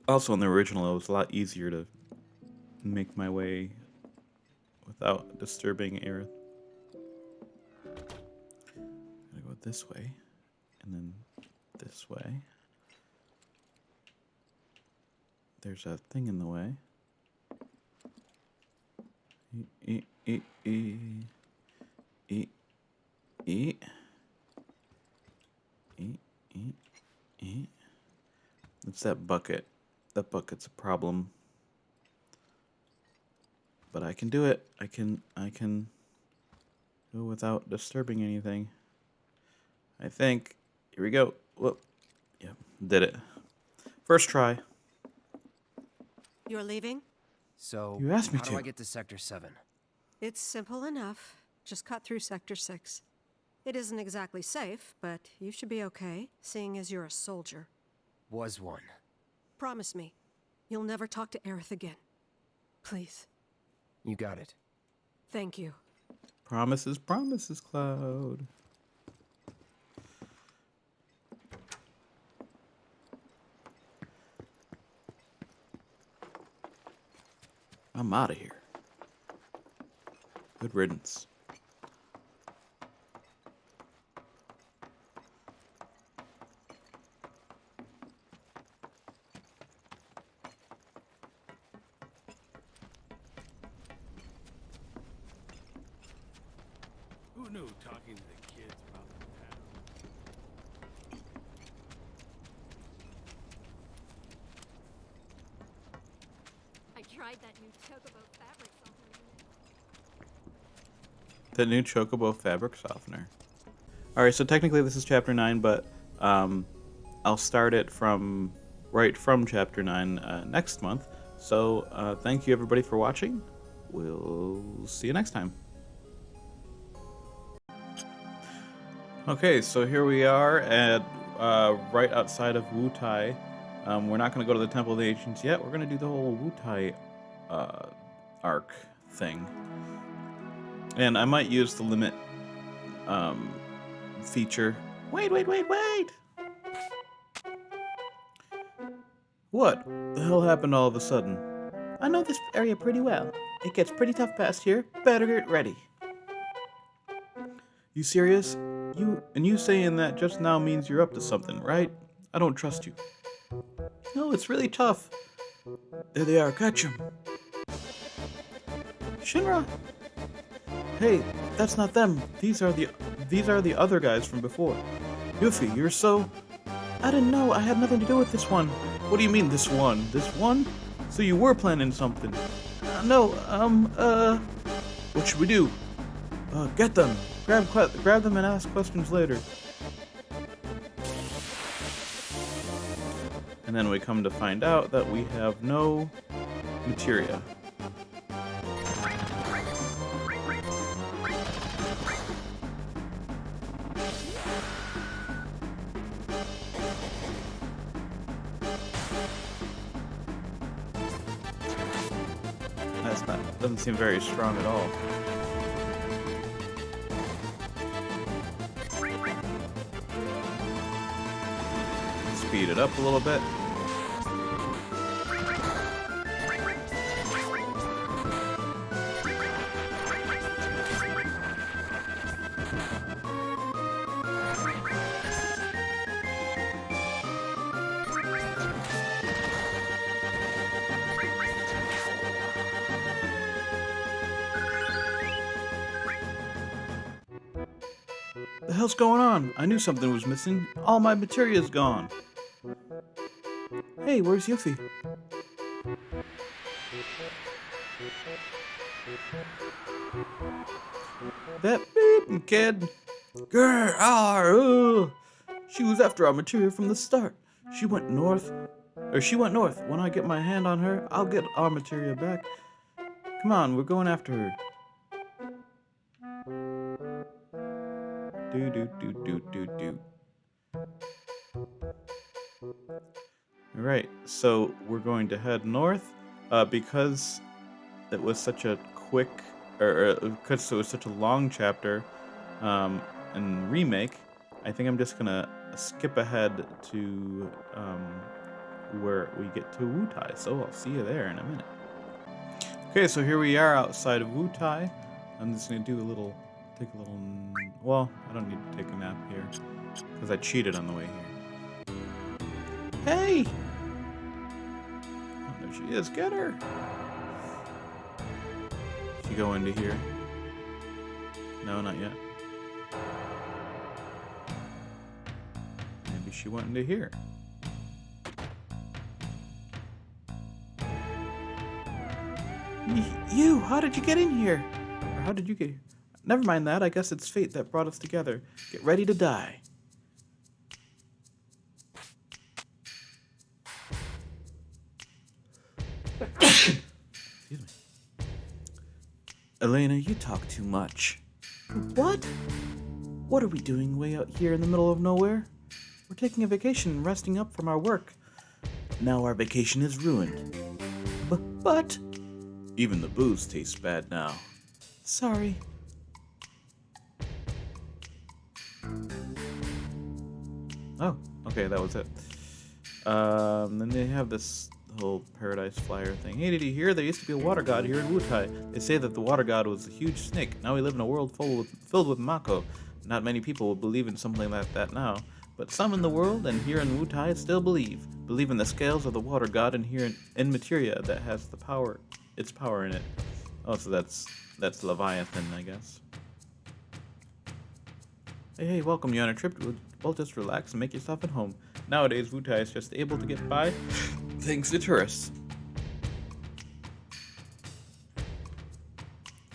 Also, in the original, it was a lot easier to make my way without disturbing Aerith. I'm gonna go this way, and then this way. There's a thing in the way. It's that bucket. That bucket's a problem. But I can do it. I can go without disturbing anything. I think. Here we go. Whoop. Yep, did it. First try. You're leaving? So, You asked me how do to. I get to Sector 7? It's simple enough. Just cut through Sector 6. It isn't exactly safe, but you should be okay, seeing as you're a soldier. Was one. Promise me, you'll never talk to Aerith again. Please. You got it. Thank you. Promises, promises, Cloud. I'm out of here. Good riddance. Who knew talking to the kids about the town? I tried that new chocobo fabric softener. The new Chocobo fabric softener. Alright, so technically this is chapter 9, but I'll start it from chapter 9 next month. So thank you everybody for watching. We'll see you next time. Okay, so here we are at right outside of Wutai. We're not going to go to the Temple of the Ancients yet. We're going to do the whole Wutai arc thing. And I might use the limit feature. Wait! What the hell happened all of a sudden? I know this area pretty well. It gets pretty tough past here. Better get ready. You serious? You saying that just now means you're up to something, right? I don't trust you. No, it's really tough. There they are. Catch them. Shinra. Hey, that's not them. These are the other guys from before. Yuffie, you're so... I didn't know. I had nothing to do with this one. What do you mean, this one? This one? So you were planning something? No, what should we do? Get them. Grab them and ask questions later. And then we come to find out that we have no materia. Doesn't seem very strong at all. Speed it up a little bit. The hell's going on? I knew something was missing. All my materia's gone. Hey, where's Yuffie? That beeping kid. Grr, she was after our materia from the start. She went north. When I get my hand on her, I'll get our materia back. Come on, we're going after her. Do. Alright, so we're going to head north, because it was such a quick, because it was such a long chapter, in Remake, I think I'm just gonna skip ahead to, where we get to Wutai, so I'll see you there in a minute. Okay, so here we are outside of Wutai. I'm just gonna take a little, well, I don't need to take a nap here, because I cheated on the way here. Hey! Oh, there she is, get her! She go into here? No, not yet. Maybe she went into here. You, how did you get in here? Or how did you get here? Never mind that, I guess it's fate that brought us together. Get ready to die. Excuse me. Elena, you talk too much. What? What are we doing way out here in the middle of nowhere? We're taking a vacation and resting up from our work. Now our vacation is ruined. But... Even the booze tastes bad now. Sorry. Oh, okay, that was it. Then they have this whole Paradise Flyer thing. Hey, did you hear? There used to be a water god here in Wutai. They say that the water god was a huge snake. Now we live in a world filled with Mako. Not many people would believe in something like that now. But some in the world and here in Wutai still believe. Believe in the scales of the water god and here in materia that has the power, its power in it. Oh, so that's Leviathan, I guess. Hey, welcome you on a trip. Well, just relax and make yourself at home. Nowadays, Wutai is just able to get by thanks to tourists.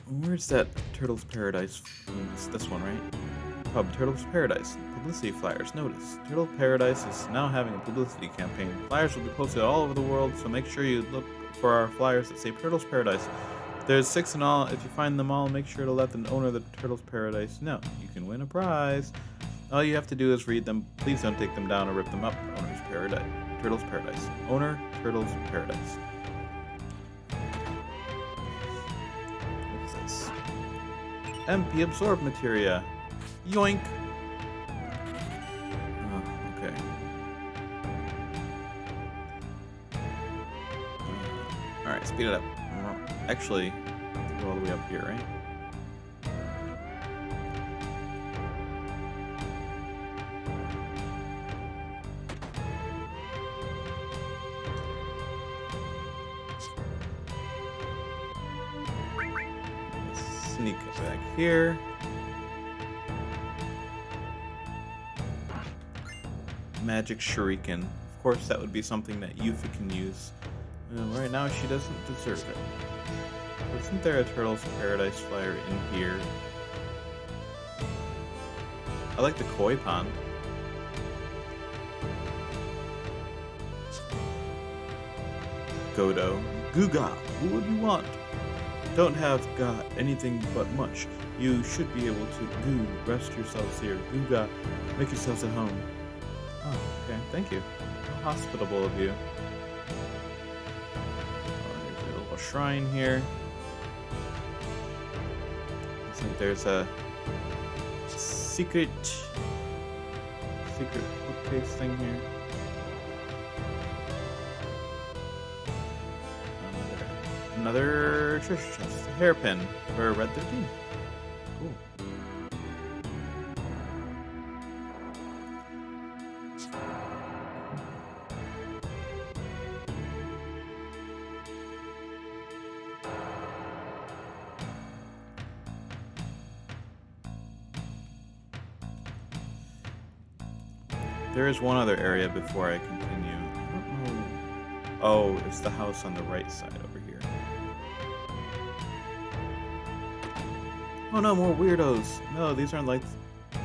Where's that Turtle's Paradise? It's this one, right? Pub Turtle's Paradise. Publicity flyers. Notice. Turtle Paradise is now having a publicity campaign. Flyers will be posted all over the world, so make sure you look for our flyers that say Turtle's Paradise. There's 6 in all. If you find them all, make sure to let the owner of the Turtle's Paradise know. You can win a prize. All you have to do is read them. Please don't take them down or rip them up. Owner's Paradise. Turtle's Paradise. Owner, Turtle's Paradise. What is this? MP absorb materia. Yoink. Oh, okay. Alright, speed it up. Actually, go all the way up here, right? Sneak back here. Magic Shuriken. Of course, that would be something that Yuffie can use. Right now, she doesn't deserve it. Wasn't there a Turtles Paradise flyer in here? I like the koi pond. Godo. Guga, what would you want? Don't have got anything but much. You should be able to goo. Rest yourselves here. Guga, make yourselves at home. Oh, okay, thank you. How hospitable of you. Oh, there's a little shrine here. Looks like there's a secret bookcase thing here. Another treasure chest, a hairpin for Red 13. Cool. There is one other area before I continue. I don't know. Oh, it's the house on the right side over here. Oh no, more weirdos. No, these aren't like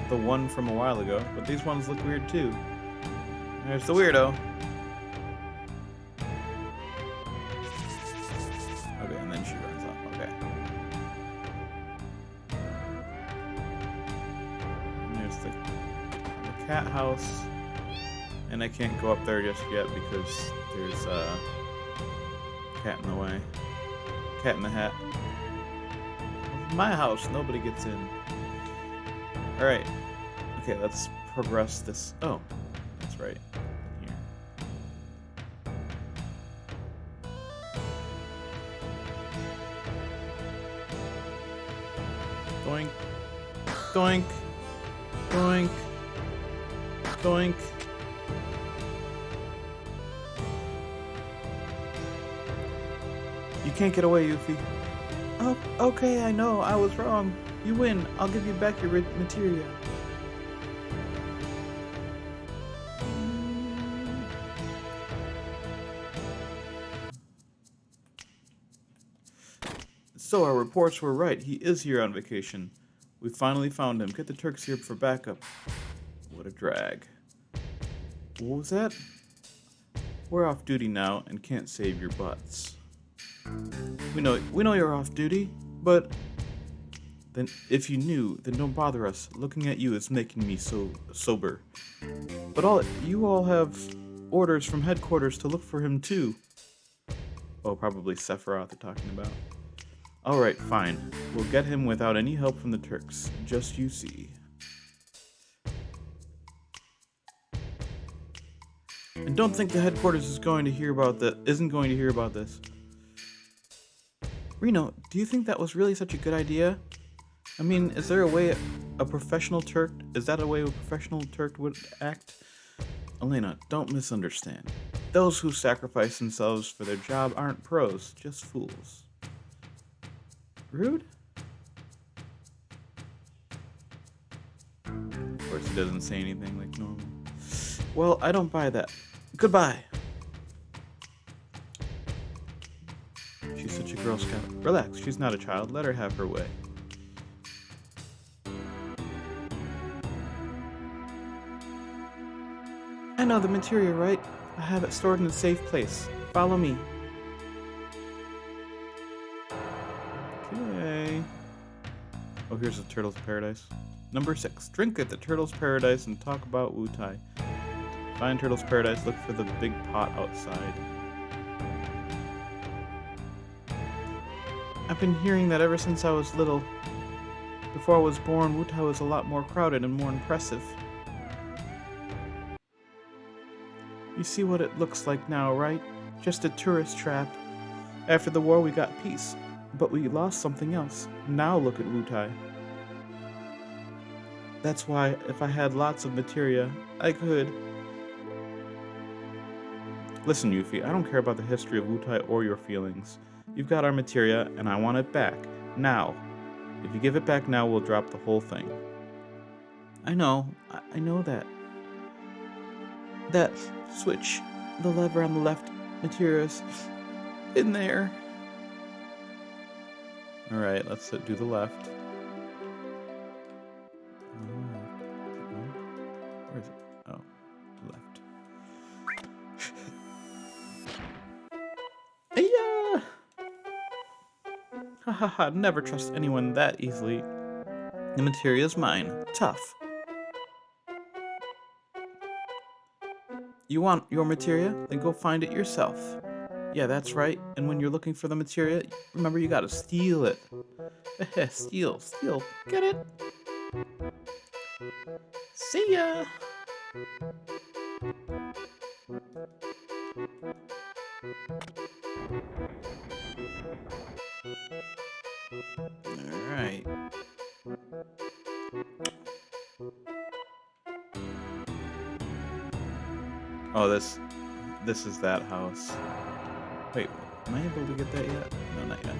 the one from a while ago, but these ones look weird too. There's the weirdo. Okay, and then she runs off. Okay. And there's the cat house. And I can't go up there just yet because there's a cat in the way. Cat in the hat. My house, nobody gets in. Alright. Okay, let's progress this. Oh, that's right. Here. Doink. Doink. Doink. Doink. You can't get away, Yuffie. Oh, okay, I know, I was wrong. You win. I'll give you back your materia. So our reports were right. He is here on vacation. We finally found him. Get the Turks here for backup. What a drag. What was that? We're off duty now and can't save your butts. We know you're off duty, but then if you knew, then don't bother us. Looking at you is making me so sober. But you all have orders from headquarters to look for him too. Oh, probably Sephiroth they're talking about. Alright, fine. We'll get him without any help from the Turks. Just you see. And don't think the headquarters isn't going to hear about this. Reno, do you think that was really such a good idea? I mean, is that a way a professional Turk would act? Elena, don't misunderstand. Those who sacrifice themselves for their job aren't pros, just fools. Rude? Of course he doesn't say anything like normal. Well, I don't buy that. Goodbye. She's such a Girl Scout. Relax, she's not a child. Let her have her way. I know the materia, right? I have it stored in a safe place. Follow me. Okay. Oh, here's the Turtles Paradise. Number 6. Drink at the Turtles Paradise and talk about Wutai. Find Turtles Paradise, look for the big pot outside. I've been hearing that ever since I was little. Before I was born, Wutai was a lot more crowded and more impressive. You see what it looks like now, right? Just a tourist trap. After the war, we got peace, but we lost something else. Now look at Wutai. That's why, if I had lots of materia, I could. Listen, Yuffie, I don't care about the history of Wutai or your feelings. You've got our materia, and I want it back. Now. If you give it back now, we'll drop the whole thing. I know that. That switch, the lever on the left, materia's in there. Alright, let's do the left. Where is it? Oh, left. Yeah. Ha ha ha, never trust anyone that easily. The materia's mine. Tough. You want your materia? Then go find it yourself. Yeah, that's right. And when you're looking for the materia, remember you gotta steal it. Steal. Get it? See ya! Alright. Oh, this is that house. Wait, am I able to get that yet? No, not yet.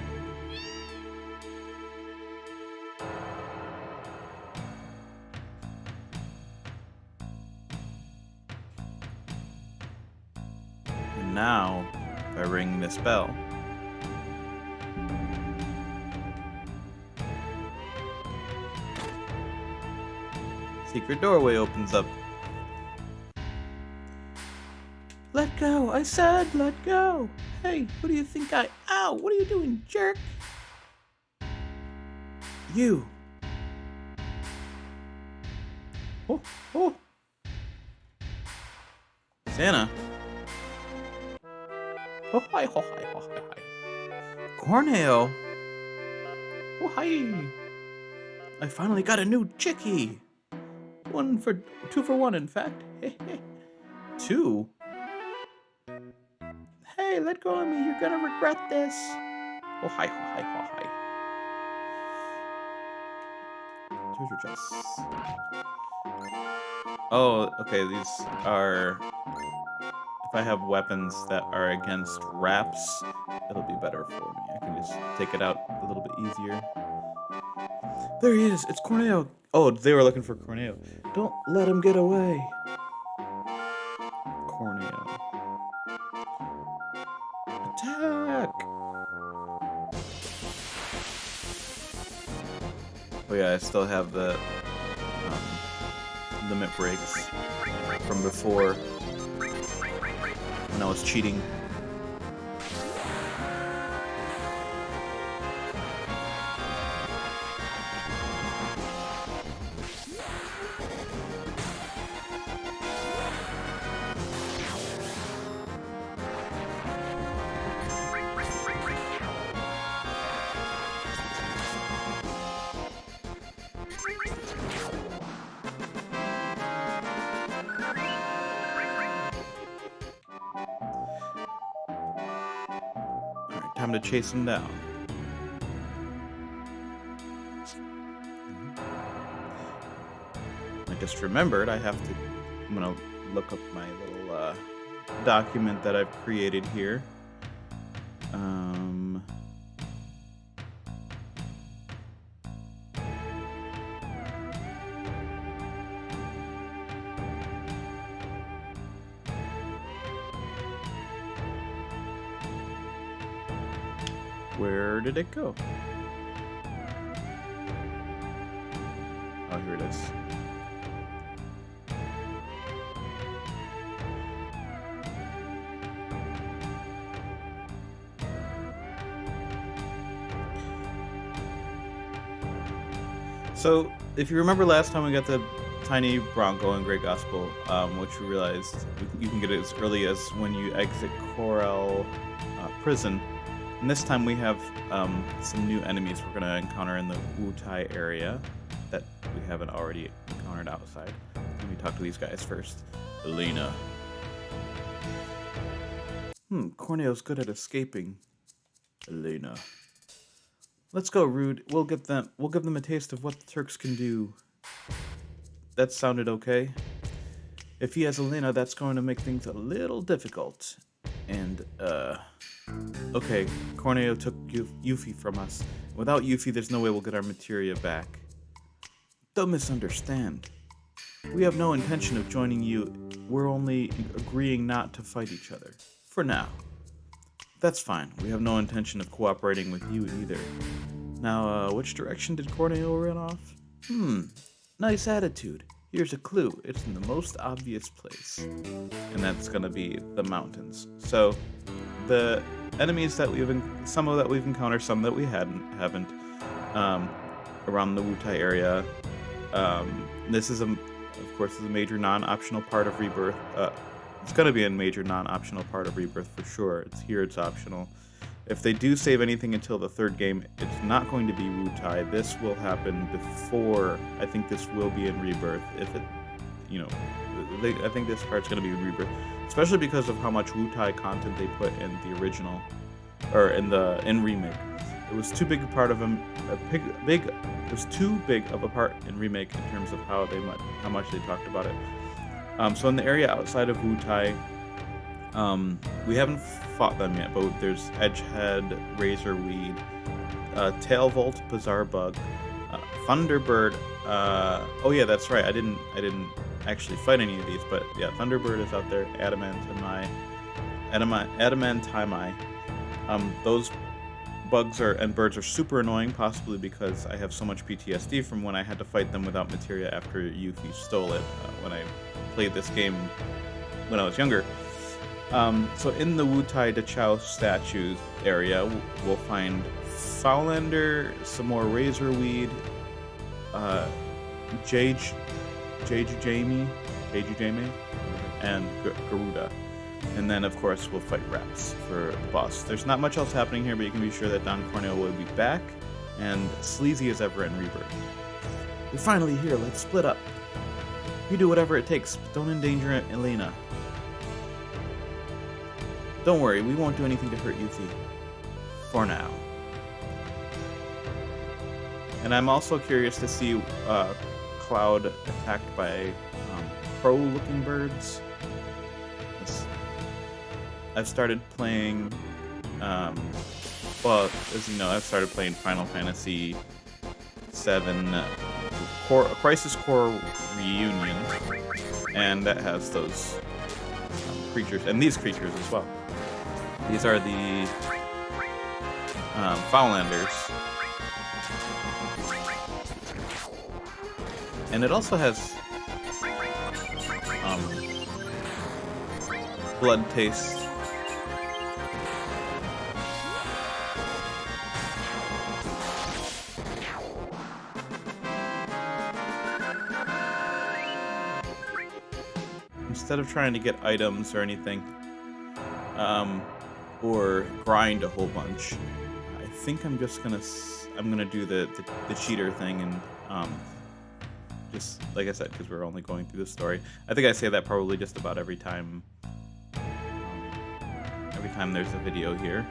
And now, if I ring this bell, secret doorway opens up. Let go! I said let go! Hey, who do you think Ow! What are you doing, jerk? You! Oh! Santa! Oh, hi! Corneo! Oh, hi! I finally got a new chickie! 2 for 1, in fact. 2? Hey, let go of me. You're gonna regret this. Oh, hi. Treasure chests. Oh, okay, these are... If I have weapons that are against wraps, it'll be better for me. I can just take it out a little bit easier. There he is. It's Corneo. Oh, they were looking for Corneo. Don't let him get away. Corneo. Attack! Oh yeah, I still have the limit breaks from before when I was cheating. Time to chase him down. I just remembered I'm gonna look up my little document that I've created here. Where did it go? Oh, here it is. So, if you remember last time we got the tiny Bronco in Great Gospel, which we realized you can get it as early as when you exit Corel prison. And this time we have some new enemies we're going to encounter in the Wutai area that we haven't already encountered outside. Let me talk to these guys first. Elena. Corneo's good at escaping. Elena. Let's go, Rude. We'll give them a taste of what the Turks can do. That sounded okay. If he has Elena, that's going to make things a little difficult. And, okay, Corneo took Yuffie from us. Without Yuffie, there's no way we'll get our materia back. Don't misunderstand. We have no intention of joining you. We're only agreeing not to fight each other. For now. That's fine. We have no intention of cooperating with you either. Now, which direction did Corneo run off? Nice attitude. Here's a clue. It's in the most obvious place. And that's gonna be the mountains. So, the enemies that some that we've encountered, some that we haven't, around the Wutai area. This is of course, a major non-optional part of Rebirth. It's gonna be a major non-optional part of Rebirth for sure. It's optional. If they do save anything until the third game, it's not going to be Wutai. This will happen before. I think this will be in Rebirth. If it, I think this part's going to be in Rebirth, especially because of how much Wutai content they put in the original, or in Remake. It was too big a part of them. It was too big of a part in Remake in terms of how much they talked about it. So in the area outside of Wutai. We haven't fought them yet, but there's Edgehead, Razorweed, Tailvolt, Bizarre Bug, Thunderbird. Oh yeah, that's right. I didn't actually fight any of these, but yeah, Thunderbird is out there. Adamantimi. Those bugs and birds are super annoying, possibly because I have so much PTSD from when I had to fight them without materia after Yuffie stole it when I played this game when I was younger. So in the Wutai Dachau statues area, we'll find Foulander, some more Razorweed, Jeju Jamie, and Garuda. And then, of course, we'll fight Reps for the boss. There's not much else happening here, but you can be sure that Don Corneo will be back, and sleazy as ever in Rebirth. We're finally here. Let's split up. You do whatever it takes, but don't endanger Elena. Don't worry, we won't do anything to hurt Yuffie. For now. And I'm also curious to see Cloud attacked by crow-looking birds. I've started playing, well, as you know, I've started playing Final Fantasy VII Crisis Core Reunion, and that has those creatures, and these creatures as well. These are the Foulanders. And it also has blood taste. Instead of trying to get items or anything, or grind a whole bunch, I think I'm just gonna do the cheater thing and just like I said, because we're only going through the story. I think I say that probably just about every time there's a video here.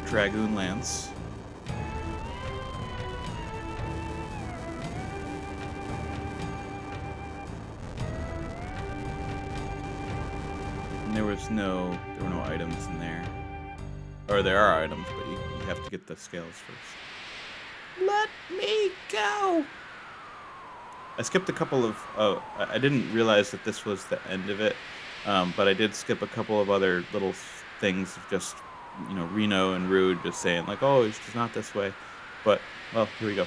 Dragoon Lance. And there were no items in there. Or there are items, but you have to get the scales first. Let me go! I skipped a couple of... I didn't realize that this was the end of it, but I did skip a couple of other little things of just... Reno and Rude just saying, like, oh, it's not this way. But, well, here we go.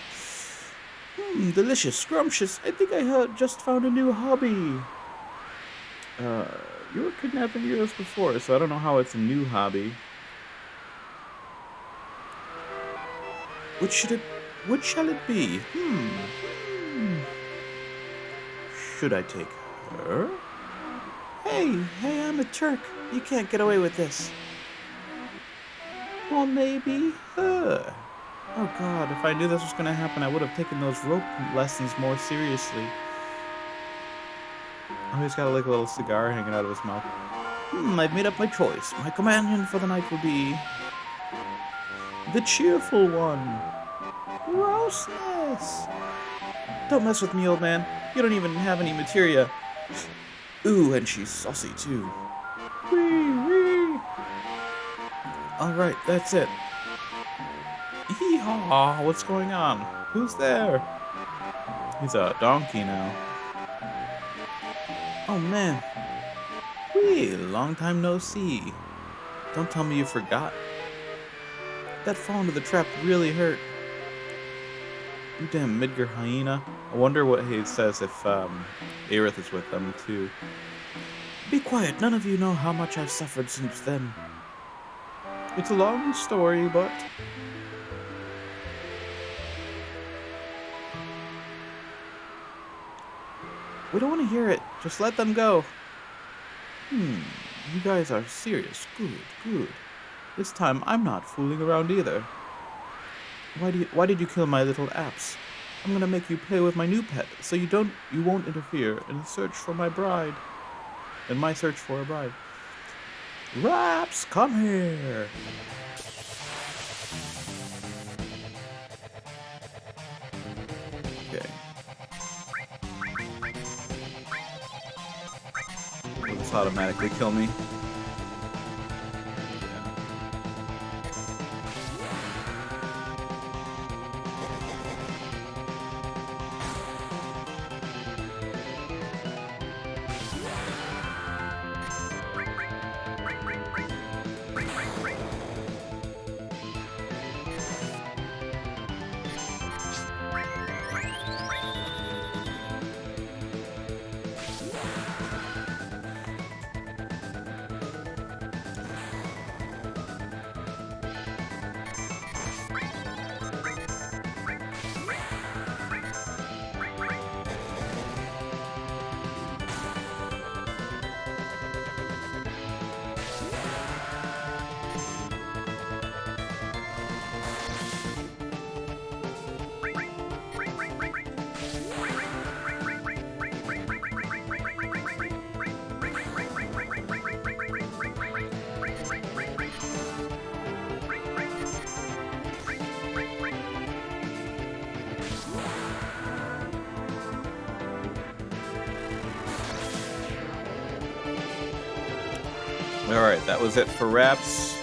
Delicious, scrumptious. I think I just found a new hobby. You were kidnapping girls before, so I don't know how it's a new hobby. What shall it be? Should I take her? Hey, I'm a Turk. You can't get away with this. Well, maybe her. Oh god, if I knew this was gonna happen, I would have taken those rope lessons more seriously. Oh, he's got like a little cigar hanging out of his mouth. I've made up my choice. My companion for the night will be the cheerful one. Grossness! Don't mess with me, old man. You don't even have any materia. Ooh, and she's saucy too. Wee wee! Alright, that's it. Hee-haw! What's going on? Who's there? He's a donkey now. Oh man. Wee, long time no see. Don't tell me you forgot. That fall into the trap really hurt. You damn Midgar hyena. I wonder what he says if Aerith is with them too. Be quiet, none of you know how much I've suffered since then. It's a long story, but... We don't want to hear it. Just let them go. You guys are serious. Good, good. This time I'm not fooling around either. Why did you kill my little apps? I'm gonna make you play with my new pet, so you won't interfere in the search for my bride. In my search for a bride. Raps, come here. Okay. Will this automatically kill me? Alright, that was it for Raps.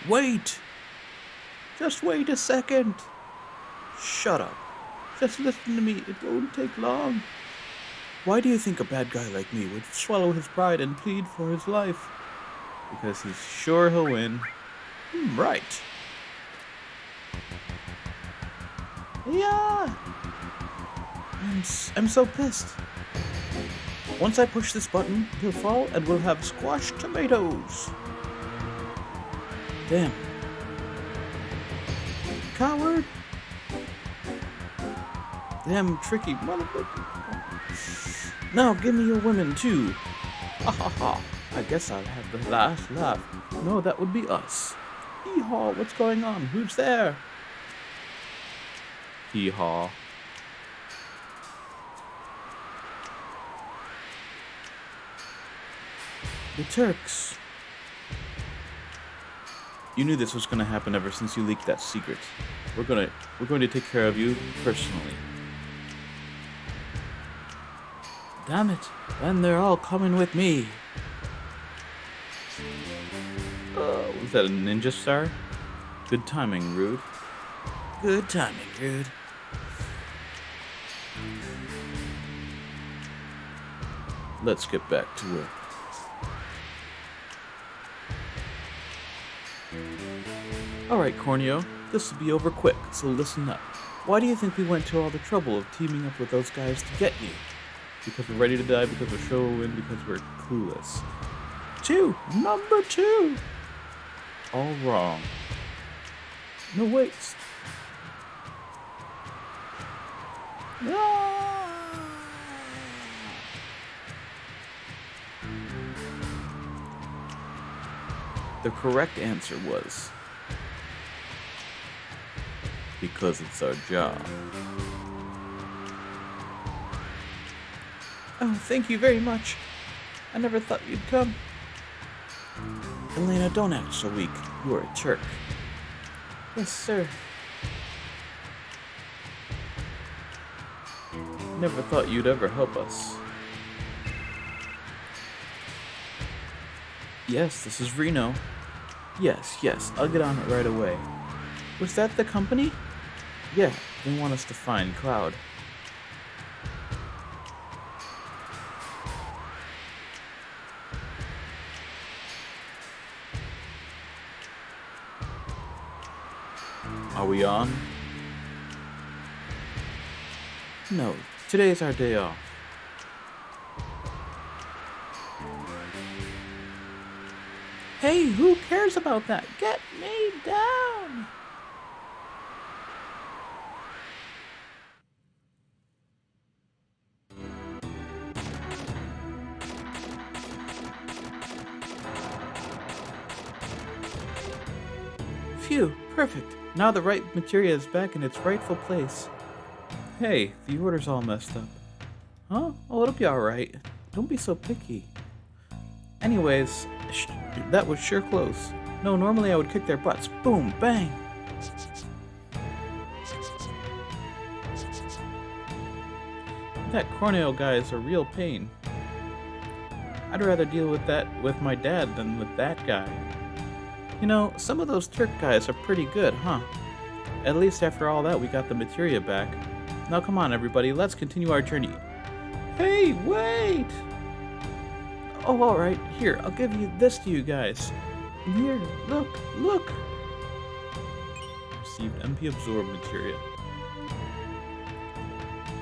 Wait! Just wait a second. Shut up. Just listen to me. It won't take long. Why do you think a bad guy like me would swallow his pride and plead for his life? Because he's sure he'll win. Right. Yeah! I'm so pissed. Once I push this button, he'll fall and we'll have squashed tomatoes. Damn. Coward! Damn tricky motherfucker. Now give me your women too. Ha ha ha. I guess I'll have the last laugh. No, that would be us. Hee-haw, what's going on? Who's there? Hee-haw. The Turks. You knew this was going to happen ever since you leaked that secret. We're going to take care of you personally. Damn it. Then they're all coming with me. Was that a ninja star? Good timing, Rude. Good timing, Rude. Let's get back to work. Alright, Corneo. This will be over quick, so listen up. Why do you think we went to all the trouble of teaming up with those guys to get you? Because we're ready to die, because we're sure we'll win, because we're clueless. Number two! All wrong. No, wait. Ah! The correct answer was because it's our job. Oh, thank you very much. I never thought you'd come. Elena, don't act so weak. You are a Turk. Yes, sir. Never thought you'd ever help us. Yes, this is Reno. Yes, I'll get on it right away. Was that the company? Yeah, they want us to find Cloud. Are we on? No, today's our day off. Hey, who cares about that? Get me down! Phew, perfect. Now the right materia is back in its rightful place. Hey, the order's all messed up. Huh? Oh, it'll be alright. Don't be so picky. Anyways, that was sure close. No, normally I would kick their butts. Boom, bang! That Corneo guy is a real pain. I'd rather deal with that with my dad than with that guy. You know, some of those Turk guys are pretty good, huh? At least after all that, we got the materia back. Now come on, everybody, let's continue our journey. Hey, wait! Oh, alright, here, I'll give you this to you guys. And here, look! Received MP Absorb materia.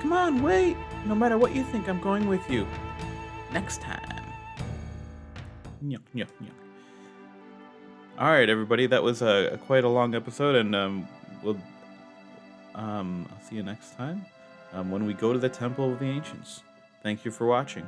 Come on, wait! No matter what you think, I'm going with you. Next time. Nyuk, nyuk, nyuk. Alright, everybody, that was quite a long episode, and I'll see you next time when we go to the Temple of the Ancients. Thank you for watching.